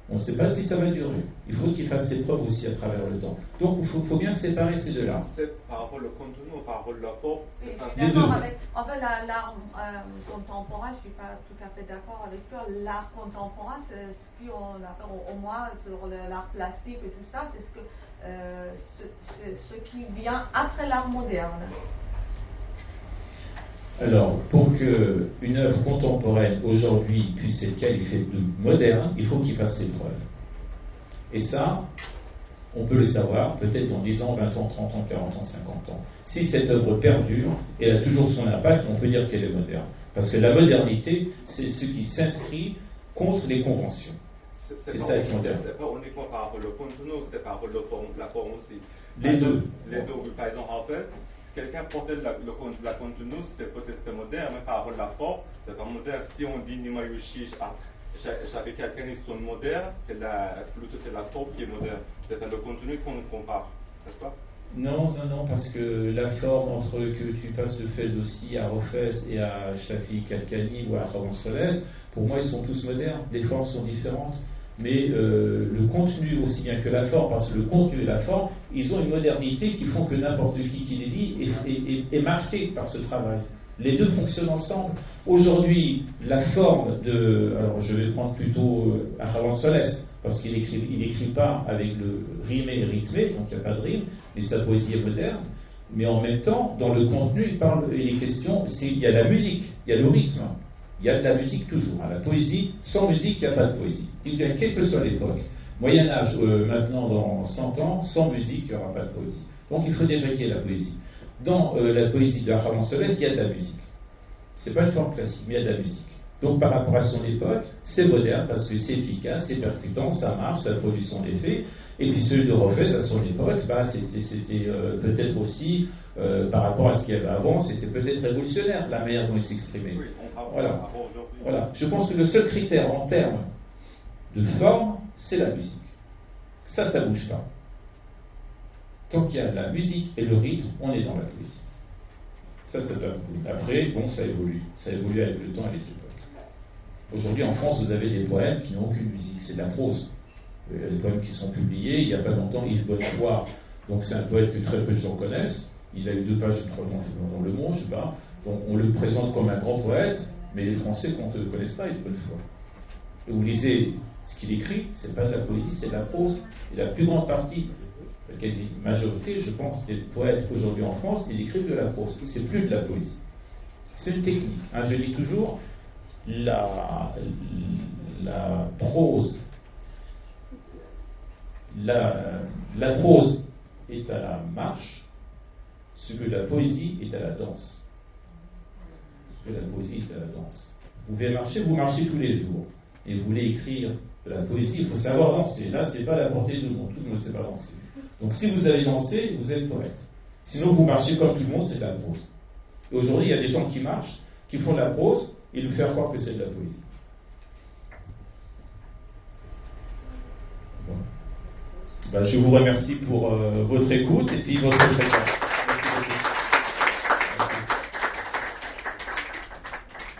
On ne sait pas si ça va durer. Il faut qu'il fasse ses preuves aussi à travers le temps. Donc, il faut bien séparer ces deux-là. C'est par rapport au contenu ou par rapport à la forme? Je suis d'accord avec. En fait, l'art contemporain, je ne suis pas tout à fait d'accord avec toi. L'art contemporain, c'est ce qu'on appelle au moins sur l'art plastique et tout ça, c'est ce qui vient après l'art moderne. Alors, pour qu'une œuvre contemporaine aujourd'hui puisse être qualifiée de moderne, il faut qu'il fasse ses preuves. Et ça, on peut le savoir peut-être dans 10 ans, 20 ans, 30 ans, 40 ans, 50 ans. Si cette œuvre perdure, et elle a toujours son impact, on peut dire qu'elle est moderne. Parce que la modernité, c'est ce qui s'inscrit contre les conventions. C'est ça être moderne. C'est pas uniquement par rapport au contenu, c'est par rapport à la forme aussi. Les deux. Par exemple, en fait, si quelqu'un portait la contenu, c'est peut-être moderne, mais par rapport à la forme, c'est pas moderne. Si on dit Nima Yushi, j'avais quelqu'un qui sont modernes, plutôt c'est la forme qui est moderne. C'est pas le contenu qu'on compare, n'est-ce pas? Non, parce que la forme entre que tu passes de Ferdowsi à Hafez et à Shafi Kalkani ou à Khawan-Solès, pour moi ils sont tous modernes, les formes sont différentes, mais le contenu aussi bien que la forme, parce que le contenu et la forme, ils ont une modernité qui font que n'importe qui les lit est marqué par ce travail. Les deux fonctionnent ensemble. Aujourd'hui, la forme alors je vais prendre plutôt à Khawan-Solès, parce qu'il écrit pas avec le rimé et rythmé, donc il n'y a pas de rime, mais sa poésie est moderne. Mais en même temps, dans le contenu, il est question, il y a la musique, il y a le rythme, il y a de la musique toujours. La poésie, sans musique, il n'y a pas de poésie. Quelle que soit l'époque. Moyen-Âge, maintenant dans 100 ans, sans musique, il n'y aura pas de poésie. Donc il faut déjà qu'il y ait la poésie. Dans la poésie de Khawan-Solès, il y a de la musique. C'est pas une forme classique, mais il y a de la musique. Donc par rapport à son époque, c'est moderne parce que c'est efficace, c'est percutant, ça marche, ça produit son effet. Et puis celui de Roffès à son époque, c'était peut-être aussi, par rapport à ce qu'il y avait avant, c'était peut-être révolutionnaire, la manière dont il s'exprimait. Oui, Voilà. Je pense que le seul critère en termes de forme, c'est la musique. Ça bouge pas. Tant qu'il y a la musique et le rythme, on est dans la poésie. Ça doit bouger. Après, bon, ça évolue. Ça évolue avec le temps et les époques. Aujourd'hui, en France, vous avez des poèmes qui n'ont aucune musique. C'est de la prose. Il y a des poèmes qui sont publiés. Il n'y a pas longtemps, Yves Bonnefoy, donc c'est un poète que très peu de gens connaissent. Il a eu 2 pages, je crois, dans Le Monde, je sais pas. Donc on le présente comme un grand poète, mais les Français ne connaissent pas Yves Bonnefoy. Et vous lisez ce qu'il écrit, c'est pas de la poésie, c'est de la prose. Et la plus grande partie, la quasi-majorité, je pense, des poètes aujourd'hui en France, ils écrivent de la prose. C'est plus de la poésie. C'est une technique. Je dis toujours, la prose, la prose est à la marche, ce que la poésie est à la danse. Ce que la poésie est à la danse. Vous pouvez marcher, vous marchez tous les jours, et vous voulez écrire de la poésie, il faut savoir danser. Là, c'est pas la portée de tout le monde ne sait pas danser. Donc si vous avez dansé, vous êtes poète. Sinon, vous marchez comme tout le monde, c'est de la prose. Et aujourd'hui, il y a des gens qui marchent, qui font de la prose, et nous faire croire que c'est de la poésie. Bon. Je vous remercie pour votre écoute et puis votre présence.